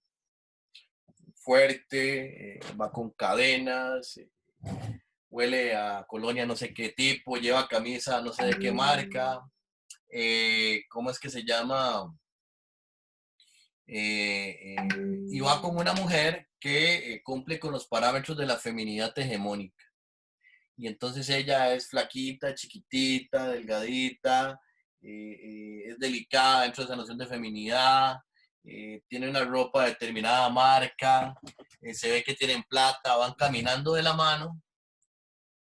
fuerte, va con cadenas, huele a colonia no sé qué tipo, lleva camisa no sé de qué marca, ¿cómo es que se llama? Y va con una mujer que cumple con los parámetros de la feminidad hegemónica. Y entonces ella es flaquita, chiquitita, delgadita, es delicada dentro de esa noción de feminidad, tiene una ropa de determinada marca, se ve que tienen plata, van caminando de la mano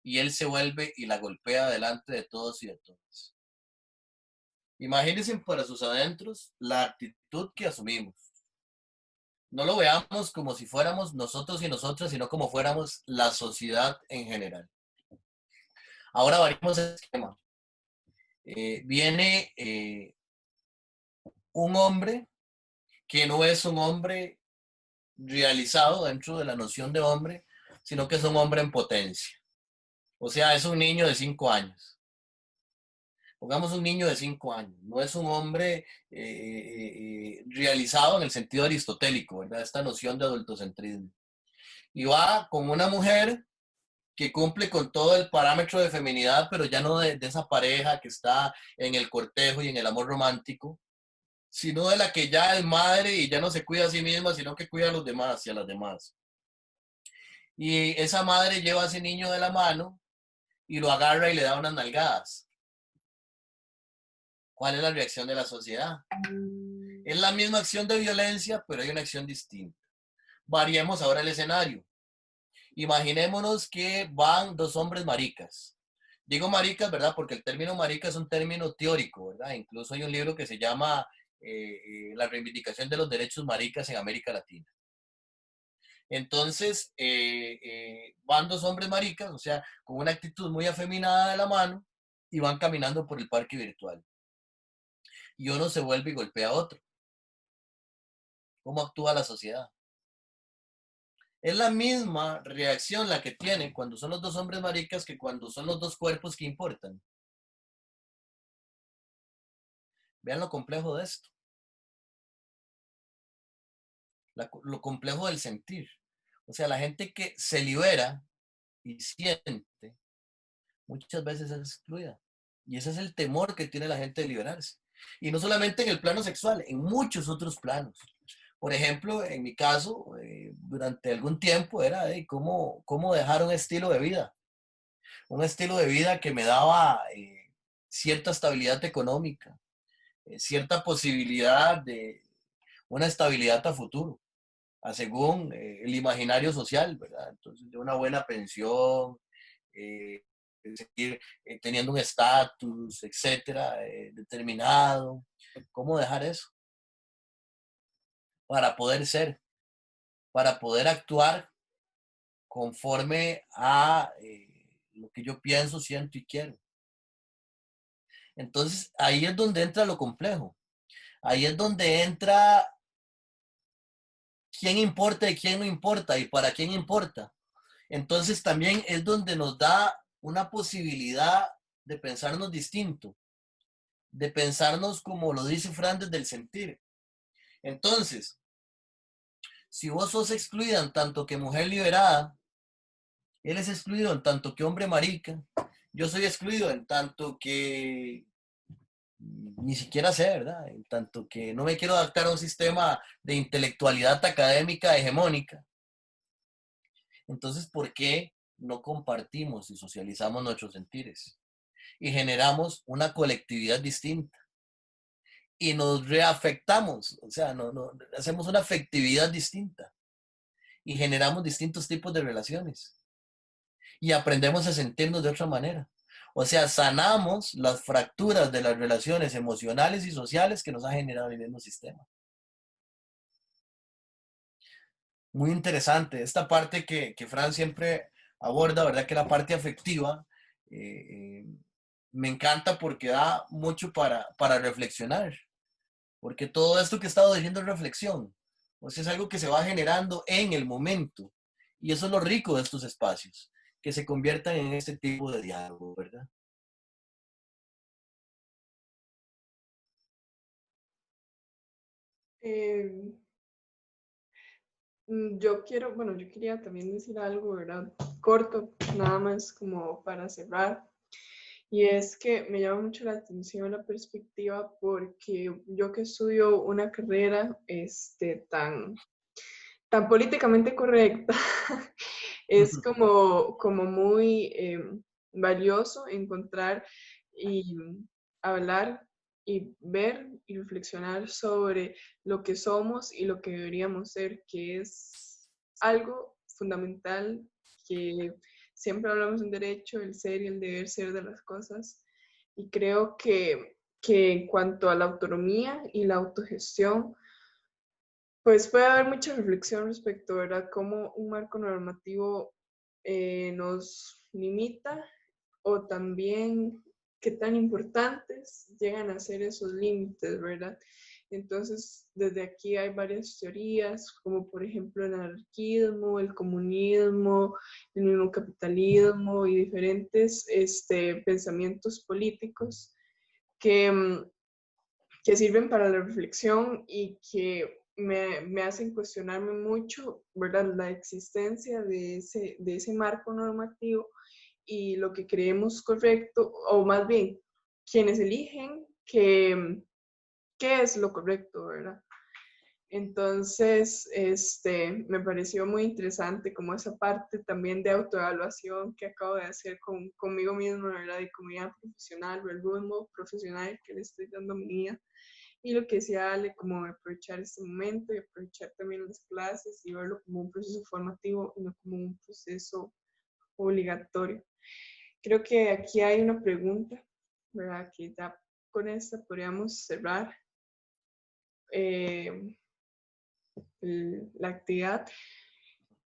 y él se vuelve y la golpea delante de todos y de todas. Imagínense para sus adentros la actitud que asumimos. No lo veamos como si fuéramos nosotros y nosotras, sino como fuéramos la sociedad en general. Ahora variamos el esquema. Viene un hombre que no es un hombre realizado dentro de la noción de hombre, sino que es un hombre en potencia. O sea, es un niño de 5 años. Pongamos un niño de 5 años. No es un hombre realizado en el sentido aristotélico, ¿verdad? Esta noción de adultocentrismo. Y va con una mujer que cumple con todo el parámetro de feminidad, pero ya no de esa pareja que está en el cortejo y en el amor romántico, sino de la que ya es madre y ya no se cuida a sí misma, sino que cuida a los demás y a las demás. Y esa madre lleva a ese niño de la mano y lo agarra y le da unas nalgadas. ¿Cuál es la reacción de la sociedad? Es la misma acción de violencia, pero hay una acción distinta. Variemos ahora el escenario. Imaginémonos que van dos hombres maricas. Digo maricas, ¿verdad? Porque el término marica es un término teórico, ¿verdad? Incluso hay un libro que se llama La reivindicación de los derechos maricas en América Latina. Entonces, van dos hombres maricas, o sea, con una actitud muy afeminada de la mano, y van caminando por el parque virtual. Y uno se vuelve y golpea a otro. ¿Cómo actúa la sociedad? Es la misma reacción la que tiene cuando son los dos hombres maricas que cuando son los dos cuerpos que importan. Vean lo complejo de esto. Lo complejo del sentir. O sea, la gente que se libera y siente, muchas veces es excluida. Y ese es el temor que tiene la gente de liberarse. Y no solamente en el plano sexual, en muchos otros planos. Por ejemplo, en mi caso, durante algún tiempo era cómo dejar un estilo de vida. Un estilo de vida que me daba cierta estabilidad económica, cierta posibilidad de una estabilidad a futuro, según el imaginario social, ¿verdad? Entonces, de una buena pensión, eh, seguir teniendo un estatus, etcétera, determinado. ¿Cómo dejar eso? Para poder ser, para poder actuar conforme a lo que yo pienso, siento y quiero. Entonces, ahí es donde entra lo complejo. Ahí es donde entra quién importa y quién no importa y para quién importa. Entonces, también es donde nos da una posibilidad de pensarnos distinto, de pensarnos como lo dice Fran desde el sentir. Entonces, si vos sos excluida en tanto que mujer liberada, él es excluido en tanto que hombre marica, yo soy excluido en tanto que ni siquiera sé, ¿verdad? En tanto que no me quiero adaptar a un sistema de intelectualidad académica hegemónica. Entonces, ¿por qué no compartimos y socializamos nuestros sentires? Y generamos una colectividad distinta. Y nos reafectamos, o sea, hacemos una afectividad distinta. Y generamos distintos tipos de relaciones. Y aprendemos a sentirnos de otra manera. O sea, sanamos las fracturas de las relaciones emocionales y sociales que nos ha generado el mismo sistema. Muy interesante. Esta parte que Fran siempre aborda, ¿verdad? Que la parte afectiva, me encanta porque da mucho para reflexionar. Porque todo esto que he estado diciendo es reflexión. O sea, es algo que se va generando en el momento. Y eso es lo rico de estos espacios, que se conviertan en este tipo de diálogo, ¿verdad? Eh, yo quería también decir algo, ¿verdad? Corto, nada más como para cerrar. Y es que me llama mucho la atención la perspectiva porque yo que estudio una carrera tan políticamente correcta, es como muy valioso encontrar y hablar y ver y reflexionar sobre lo que somos y lo que deberíamos ser, que es algo fundamental que siempre hablamos en derecho, el ser y el deber ser de las cosas. Y creo que que en cuanto a la autonomía y la autogestión, pues puede haber mucha reflexión respecto, ¿verdad? Cómo un marco normativo nos limita o también qué tan importantes llegan a ser esos límites, ¿verdad? Entonces, desde aquí hay varias teorías, como por ejemplo el anarquismo, el comunismo, el mismo capitalismo y diferentes pensamientos políticos que, que sirven para la reflexión y que me hacen cuestionarme mucho, ¿verdad? La existencia de ese marco normativo y lo que creemos correcto, o más bien, quienes eligen qué es lo correcto, ¿verdad? Entonces, me pareció muy interesante como esa parte también de autoevaluación que acabo de hacer conmigo mismo, ¿verdad? Y como vida profesional, o el rumbo profesional que le estoy dando a mi vida. Y lo que decía Ale, como aprovechar este momento y aprovechar también las clases y verlo como un proceso formativo y no como un proceso obligatorio. Creo que aquí hay una pregunta, ¿verdad? Que ya con esta podríamos cerrar la actividad.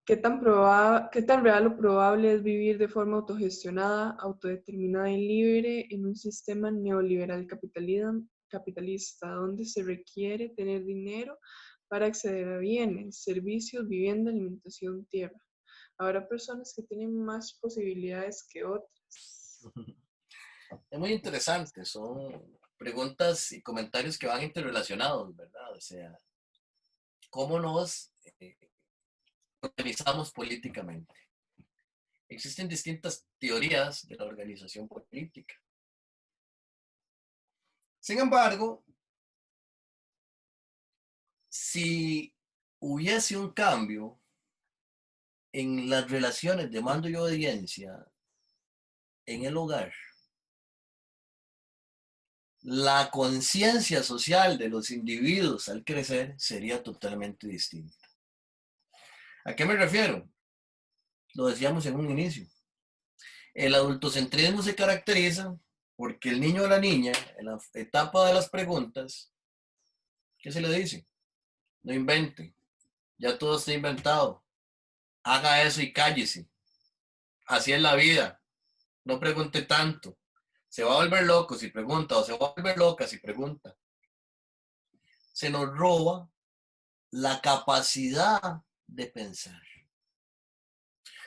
¿Qué tan real o probable es vivir de forma autogestionada, autodeterminada y libre en un sistema neoliberal capitalista, donde se requiere tener dinero para acceder a bienes, servicios, vivienda, alimentación, tierra? Habrá personas que tienen más posibilidades que otras. Es muy interesante, son preguntas y comentarios que van interrelacionados, ¿verdad? O sea, ¿cómo nos organizamos políticamente? Existen distintas teorías de la organización política. Sin embargo, si hubiese un cambio en las relaciones de mando y obediencia en el hogar, la conciencia social de los individuos al crecer sería totalmente distinta. ¿A qué me refiero? Lo decíamos en un inicio. El adultocentrismo se caracteriza porque el niño o la niña, en la etapa de las preguntas, ¿qué se le dice? No invente, ya todo está inventado. Haga eso y cállese. Así es la vida. No pregunte tanto. Se va a volver loco si pregunta o se va a volver loca si pregunta. Se nos roba la capacidad de pensar.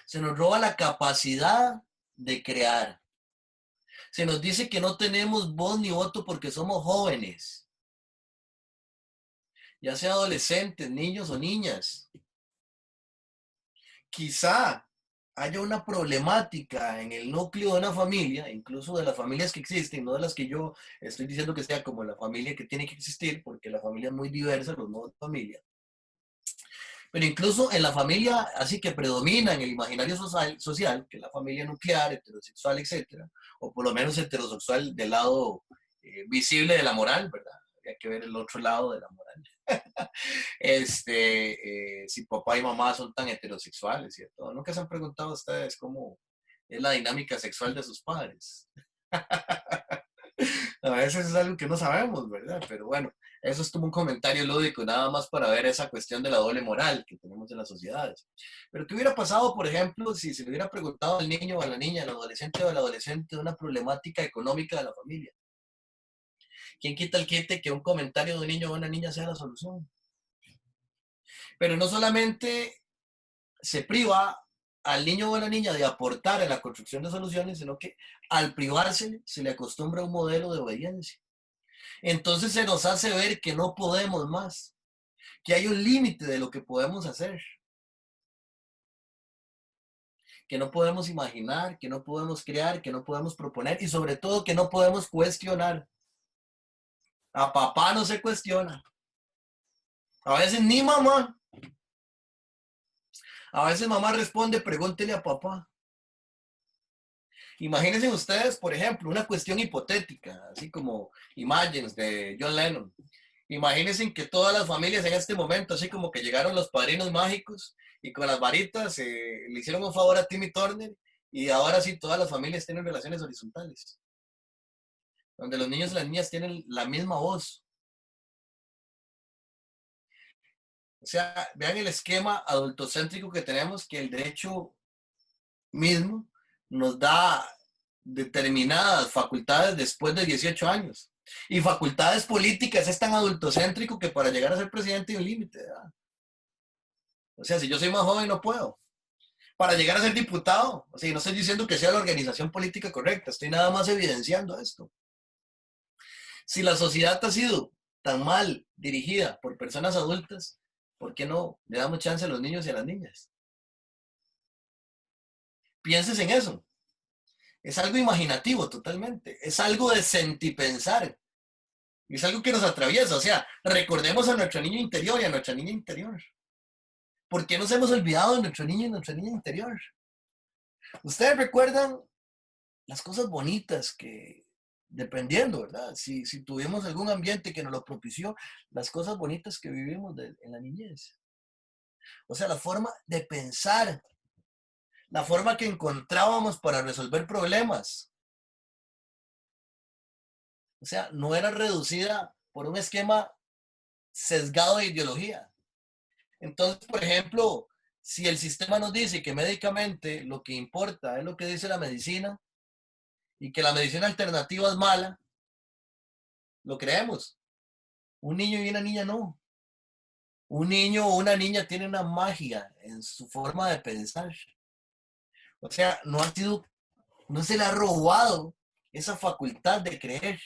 Se nos roba la capacidad de crear. Se nos dice que no tenemos voz ni voto porque somos jóvenes, ya sea adolescentes, niños o niñas. Quizá haya una problemática en el núcleo de una familia, incluso de las familias que existen, no de las que yo estoy diciendo que sea como la familia que tiene que existir, porque la familia es muy diversa, los modos de familia. Pero incluso en la familia, así que predomina en el imaginario social, que es la familia nuclear, heterosexual, etcétera, o por lo menos heterosexual del lado visible de la moral, ¿verdad? Hay que ver el otro lado de la moral. Si papá y mamá son tan heterosexuales, ¿cierto? ¿Nunca se han preguntado a ustedes cómo es la dinámica sexual de sus padres? A veces es algo que no sabemos, ¿verdad? Pero bueno, eso es como un comentario lúdico, nada más para ver esa cuestión de la doble moral que tenemos en las sociedades. Pero ¿qué hubiera pasado, por ejemplo, si se le hubiera preguntado al niño o a la niña, al adolescente o al adolescente de una problemática económica de la familia? ¿Quién quita el quite que un comentario de un niño o una niña sea la solución? Pero no solamente se priva al niño o a la niña de aportar en la construcción de soluciones, sino que al privarse se le acostumbra a un modelo de obediencia. Entonces se nos hace ver que no podemos más, que hay un límite de lo que podemos hacer, que no podemos imaginar, que no podemos crear, que no podemos proponer y sobre todo que no podemos cuestionar. A papá no se cuestiona. A veces ni mamá. A veces mamá responde, pregúntele a papá. Imagínense ustedes, por ejemplo, una cuestión hipotética, así como Imagines de John Lennon. Imagínense que todas las familias en este momento, así como que llegaron los padrinos mágicos y con las varitas le hicieron un favor a Timmy Turner y ahora sí todas las familias tienen relaciones horizontales. donde los niños y las niñas tienen la misma voz. O sea, vean el esquema adultocéntrico que tenemos, que el derecho mismo nos da determinadas facultades después de 18 años. Y facultades políticas es tan adultocéntrico que para llegar a ser presidente hay un límite, ¿verdad? O sea, si yo soy más joven no puedo. Para llegar a ser diputado, o sea, no estoy diciendo que sea la organización política correcta, estoy nada más evidenciando esto. Si la sociedad ha sido tan mal dirigida por personas adultas, ¿por qué no le damos chance a los niños y a las niñas? Pienses en eso. Es algo imaginativo totalmente. Es algo de sentipensar. Es algo que nos atraviesa. O sea, recordemos a nuestro niño interior y a nuestra niña interior. ¿Por qué nos hemos olvidado de nuestro niño y nuestra niña interior? Ustedes recuerdan las cosas bonitas que, dependiendo, ¿verdad? Si tuvimos algún ambiente que nos lo propició, las cosas bonitas que vivimos en la niñez. O sea, la forma de pensar, la forma que encontrábamos para resolver problemas. O sea, no era reducida por un esquema sesgado de ideología. Entonces, por ejemplo, si el sistema nos dice que médicamente lo que importa es lo que dice la medicina y que la medicina alternativa es mala, lo creemos. Un niño y una niña no. Un niño o una niña tiene una magia en su forma de pensar. O sea, no se le ha robado esa facultad de creer.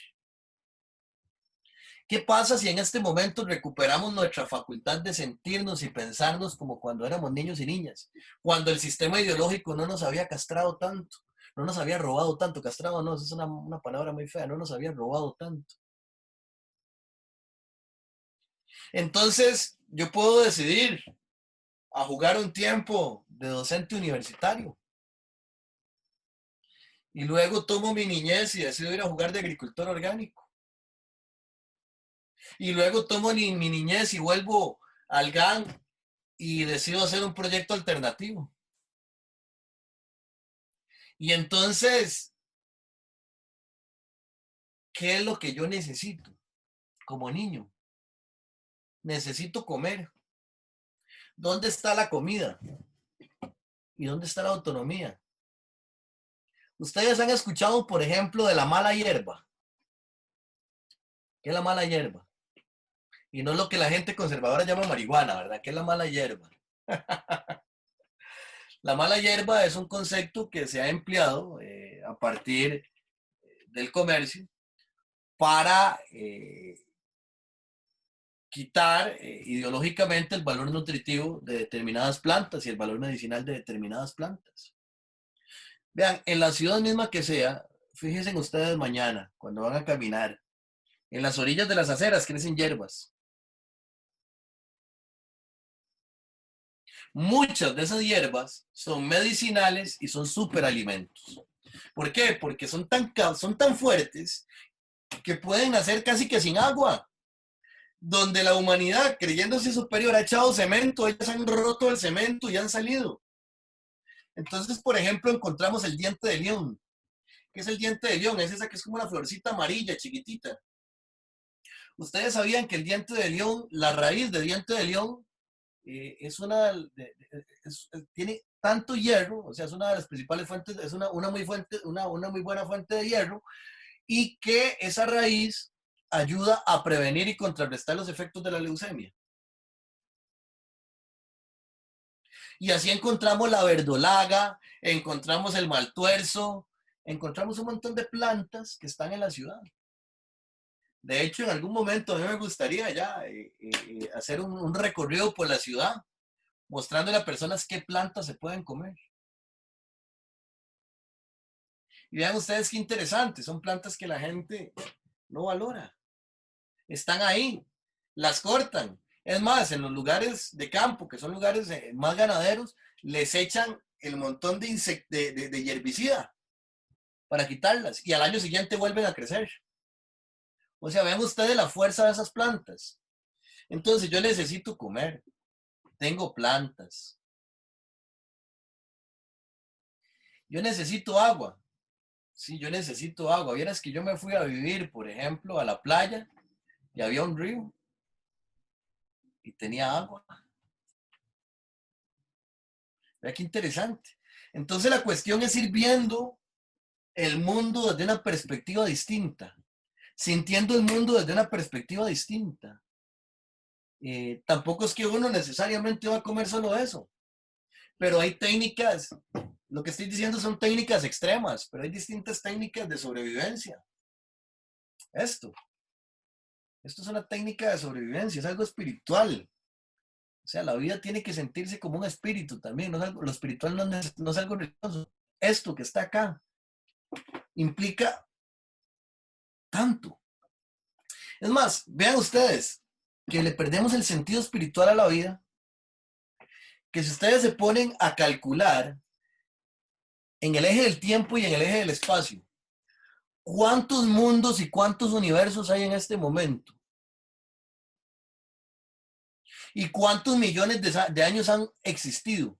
¿Qué pasa si en este momento recuperamos nuestra facultad de sentirnos y pensarnos como cuando éramos niños y niñas? Cuando el sistema ideológico no nos había castrado tanto, no nos había robado tanto. Castrado no, esa es una palabra muy fea, no nos había robado tanto. Entonces, yo puedo decidir a jugar un tiempo de docente universitario. Y luego tomo mi niñez y decido ir a jugar de agricultor orgánico. Y luego tomo mi niñez y vuelvo al GAN y decido hacer un proyecto alternativo. Y entonces, ¿qué es lo que yo necesito como niño? Necesito comer. ¿Dónde está la comida? ¿Y dónde está la autonomía? Ustedes han escuchado, por ejemplo, de la mala hierba. ¿Qué es la mala hierba? Y no es lo que la gente conservadora llama marihuana, ¿verdad? ¿Qué es la mala hierba? La mala hierba es un concepto que se ha empleado a partir del comercio para quitar ideológicamente el valor nutritivo de determinadas plantas y el valor medicinal de determinadas plantas. Vean, en la ciudad misma que sea, fíjense ustedes mañana, cuando van a caminar, en las orillas de las aceras crecen hierbas. Muchas de esas hierbas son medicinales y son superalimentos. ¿Por qué? Porque son tan fuertes que pueden nacer casi que sin agua. Donde la humanidad, creyéndose superior, ha echado cemento, ellos han roto el cemento y han salido. Entonces, por ejemplo, encontramos el diente de león. ¿Qué es el diente de león? Es esa que es como una florcita amarilla, chiquitita. Ustedes sabían que el diente de león, la raíz de diente de león, tiene tanto hierro, o sea, es una de las principales fuentes, es una muy buena fuente de hierro, y que esa raíz ayuda a prevenir y contrarrestar los efectos de la leucemia. Y así encontramos la verdolaga, encontramos el maltuerzo, encontramos un montón de plantas que están en la ciudad. De hecho, en algún momento a mí me gustaría ya hacer un recorrido por la ciudad, mostrándole a personas qué plantas se pueden comer. Y vean ustedes qué interesante, son plantas que la gente no valora. Están ahí, las cortan. Es más, en los lugares de campo, que son lugares más ganaderos, les echan el montón de herbicida para quitarlas y al año siguiente vuelven a crecer. O sea, vean ustedes la fuerza de esas plantas. Entonces yo necesito comer, tengo plantas. Yo necesito agua, Sí, yo necesito agua. Vieras que yo me fui a vivir, por ejemplo, a la playa y había un río y tenía agua. Vea qué interesante. Entonces la cuestión es ir viendo el mundo desde una perspectiva distinta, sintiendo el mundo desde una perspectiva distinta. Tampoco es que uno necesariamente va a comer solo eso, pero hay técnicas, lo que estoy diciendo son técnicas extremas, pero hay distintas técnicas de sobrevivencia. Esto es una técnica de sobrevivencia, es algo espiritual. O sea, la vida tiene que sentirse como un espíritu también, no es algo, lo espiritual no es algo religioso. Esto que está acá implica tanto. Es más, vean ustedes que le perdemos el sentido espiritual a la vida, que si ustedes se ponen a calcular en el eje del tiempo y en el eje del espacio, ¿cuántos mundos y cuántos universos hay en este momento? ¿Y cuántos millones de años han existido?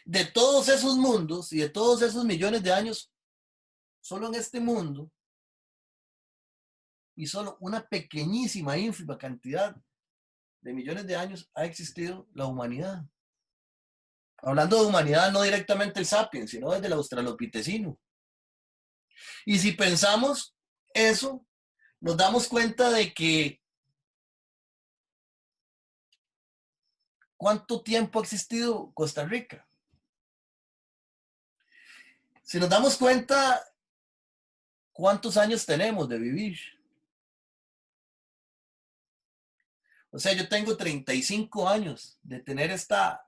De todos esos mundos y de todos esos millones de años, solo en este mundo, y solo una pequeñísima, ínfima cantidad de millones de años ha existido la humanidad. Hablando de humanidad, no directamente el sapiens, sino desde el australopitecino. Y si pensamos eso, nos damos cuenta de que ¿cuánto tiempo ha existido Costa Rica? Si nos damos cuenta, ¿cuántos años tenemos de vivir? O sea, yo tengo 35 años de tener esta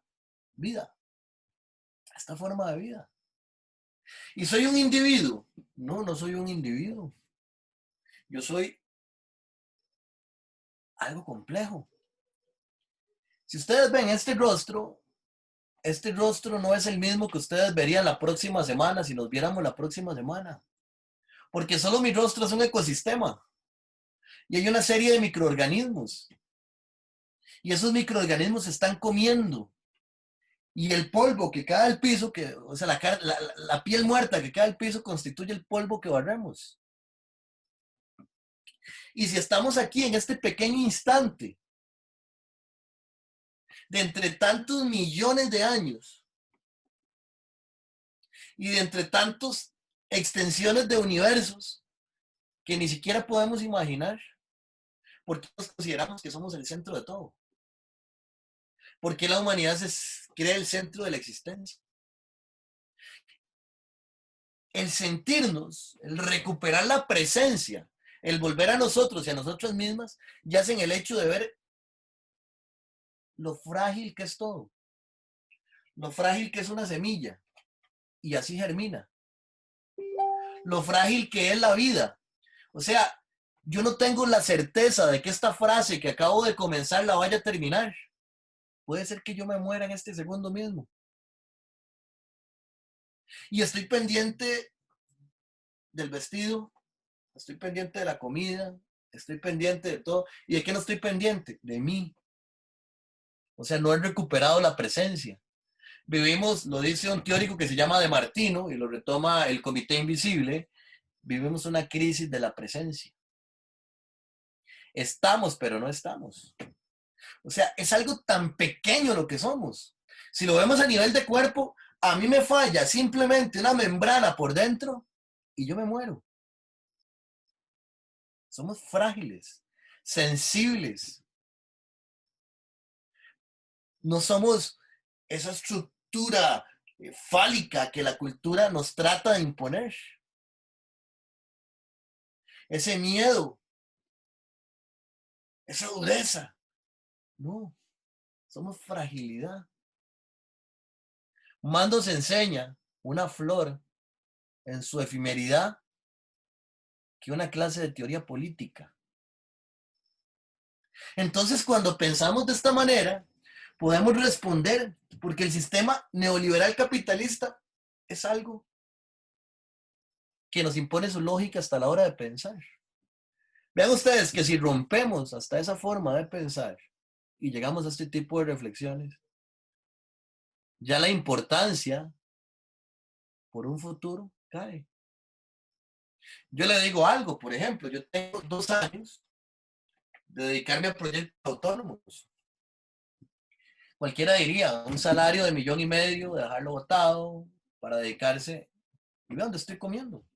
vida, esta forma de vida. ¿Y soy un individuo? No, no soy un individuo. Yo soy algo complejo. Si ustedes ven este rostro no es el mismo que ustedes verían la próxima semana si nos viéramos la próxima semana. Porque solo mi rostro es un ecosistema. Y hay una serie de microorganismos. Y esos microorganismos se están comiendo. Y el polvo que cae al piso, o sea, la piel muerta que cae al piso constituye el polvo que barremos. Y si estamos aquí en este pequeño instante, de entre tantos millones de años, y de entre tantas extensiones de universos que ni siquiera podemos imaginar, porque nos consideramos que somos el centro de todo. Porque la humanidad se cree el centro de la existencia. El sentirnos, el recuperar la presencia, el volver a nosotros y a nosotras mismas, yace en el hecho de ver lo frágil que es todo. Lo frágil que es una semilla. Y así germina. Lo frágil que es la vida. O sea, yo no tengo la certeza de que esta frase que acabo de comenzar la vaya a terminar. Puede ser que yo me muera en este segundo mismo. Y estoy pendiente del vestido, estoy pendiente de la comida, estoy pendiente de todo. ¿Y de qué no estoy pendiente? De mí. O sea, no he recuperado la presencia. Vivimos, lo dice un teórico que se llama De Martino y lo retoma el Comité Invisible, vivimos una crisis de la presencia. Estamos, pero no estamos. O sea, es algo tan pequeño lo que somos. Si lo vemos a nivel de cuerpo, a mí me falla simplemente una membrana por dentro y yo me muero. Somos frágiles, sensibles. No somos esa estructura fálica que la cultura nos trata de imponer. Ese miedo, esa dureza. No, somos fragilidad. Mando se enseña una flor en su efemeridad que una clase de teoría política. Entonces, cuando pensamos de esta manera, podemos responder, porque el sistema neoliberal capitalista es algo que nos impone su lógica hasta la hora de pensar. Vean ustedes que si rompemos hasta esa forma de pensar y llegamos a este tipo de reflexiones, ya la importancia por un futuro, cae. Yo le digo algo, por ejemplo, yo tengo 2 años de dedicarme a proyectos autónomos. Cualquiera diría, un salario de 1,5 millones, dejarlo botado para dedicarse. Y vea dónde estoy comiendo.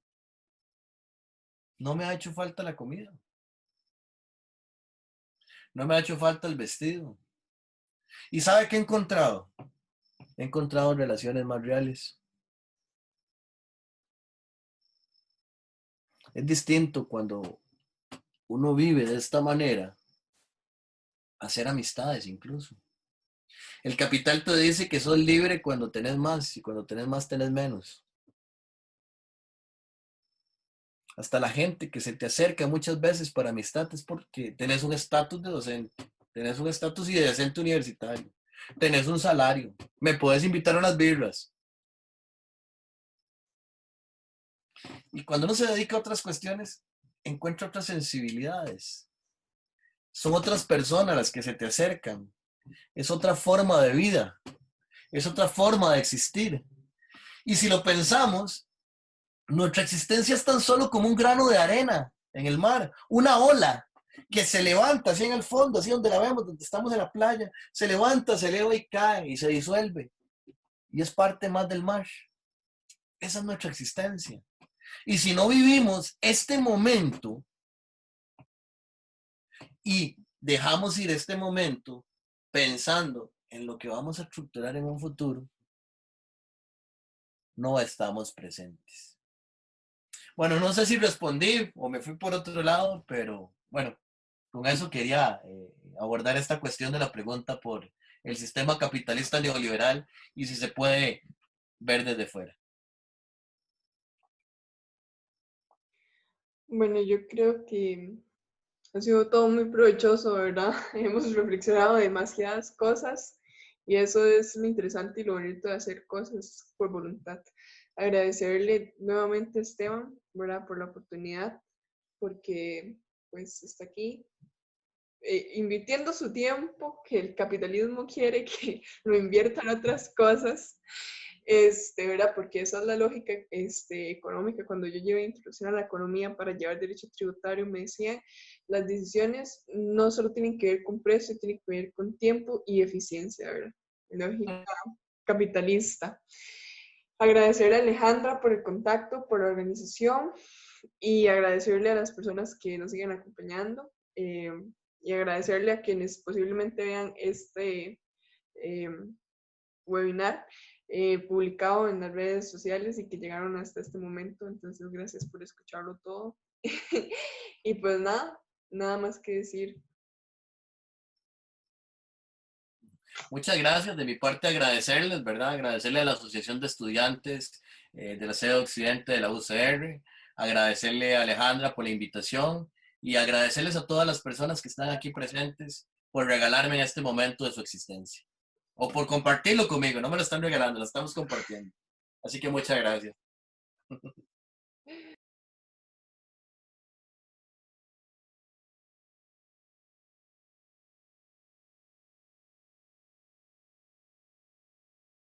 No me ha hecho falta la comida. No me ha hecho falta el vestido. ¿Y sabe qué he encontrado? He encontrado relaciones más reales. Es distinto cuando uno vive de esta manera, hacer amistades incluso. El capital te dice que sos libre cuando tenés más y cuando tenés más tenés menos. Hasta la gente que se te acerca muchas veces para amistad es porque tenés un estatus de docente, tenés un estatus y de docente universitario, tenés un salario, me puedes invitar a unas birras. Y cuando uno se dedica a otras cuestiones, encuentra otras sensibilidades. Son otras personas las que se te acercan. Es otra forma de vida. Es otra forma de existir. Y si lo pensamos, nuestra existencia es tan solo como un grano de arena en el mar, una ola que se levanta así en el fondo, así donde la vemos, donde estamos en la playa, se levanta, se eleva y cae y se disuelve. Y es parte más del mar. Esa es nuestra existencia. Y si no vivimos este momento y dejamos ir este momento pensando en lo que vamos a estructurar en un futuro, no estamos presentes. Bueno, no sé si respondí o me fui por otro lado, pero bueno, con eso quería abordar esta cuestión de la pregunta por el sistema capitalista neoliberal y si se puede ver desde fuera. Bueno, yo creo que ha sido todo muy provechoso, ¿verdad? Hemos reflexionado demasiadas cosas y eso es lo interesante y lo bonito de hacer cosas por voluntad. Agradecerle nuevamente a Esteban, ¿verdad? Por la oportunidad, porque pues está aquí invirtiendo su tiempo, que el capitalismo quiere que lo invierta en otras cosas, ¿verdad? Porque esa es la lógica económica. Cuando yo llevé introducción a la economía para llevar derecho tributario, me decían, las decisiones no solo tienen que ver con precio, tienen que ver con tiempo y eficiencia, ¿verdad? Lógica capitalista. Agradecerle a Alejandra por el contacto, por la organización y agradecerle a las personas que nos siguen acompañando. Y agradecerle a quienes posiblemente vean este webinar publicado en las redes sociales y que llegaron hasta este momento. Entonces, gracias por escucharlo todo. Y pues nada más que decir. Muchas gracias. De mi parte, agradecerles, ¿verdad? Agradecerle a la Asociación de Estudiantes de la sede occidente de la UCR, agradecerle a Alejandra por la invitación y agradecerles a todas las personas que están aquí presentes por regalarme en este momento de su existencia. O por compartirlo conmigo, no me lo están regalando, lo estamos compartiendo. Así que muchas gracias.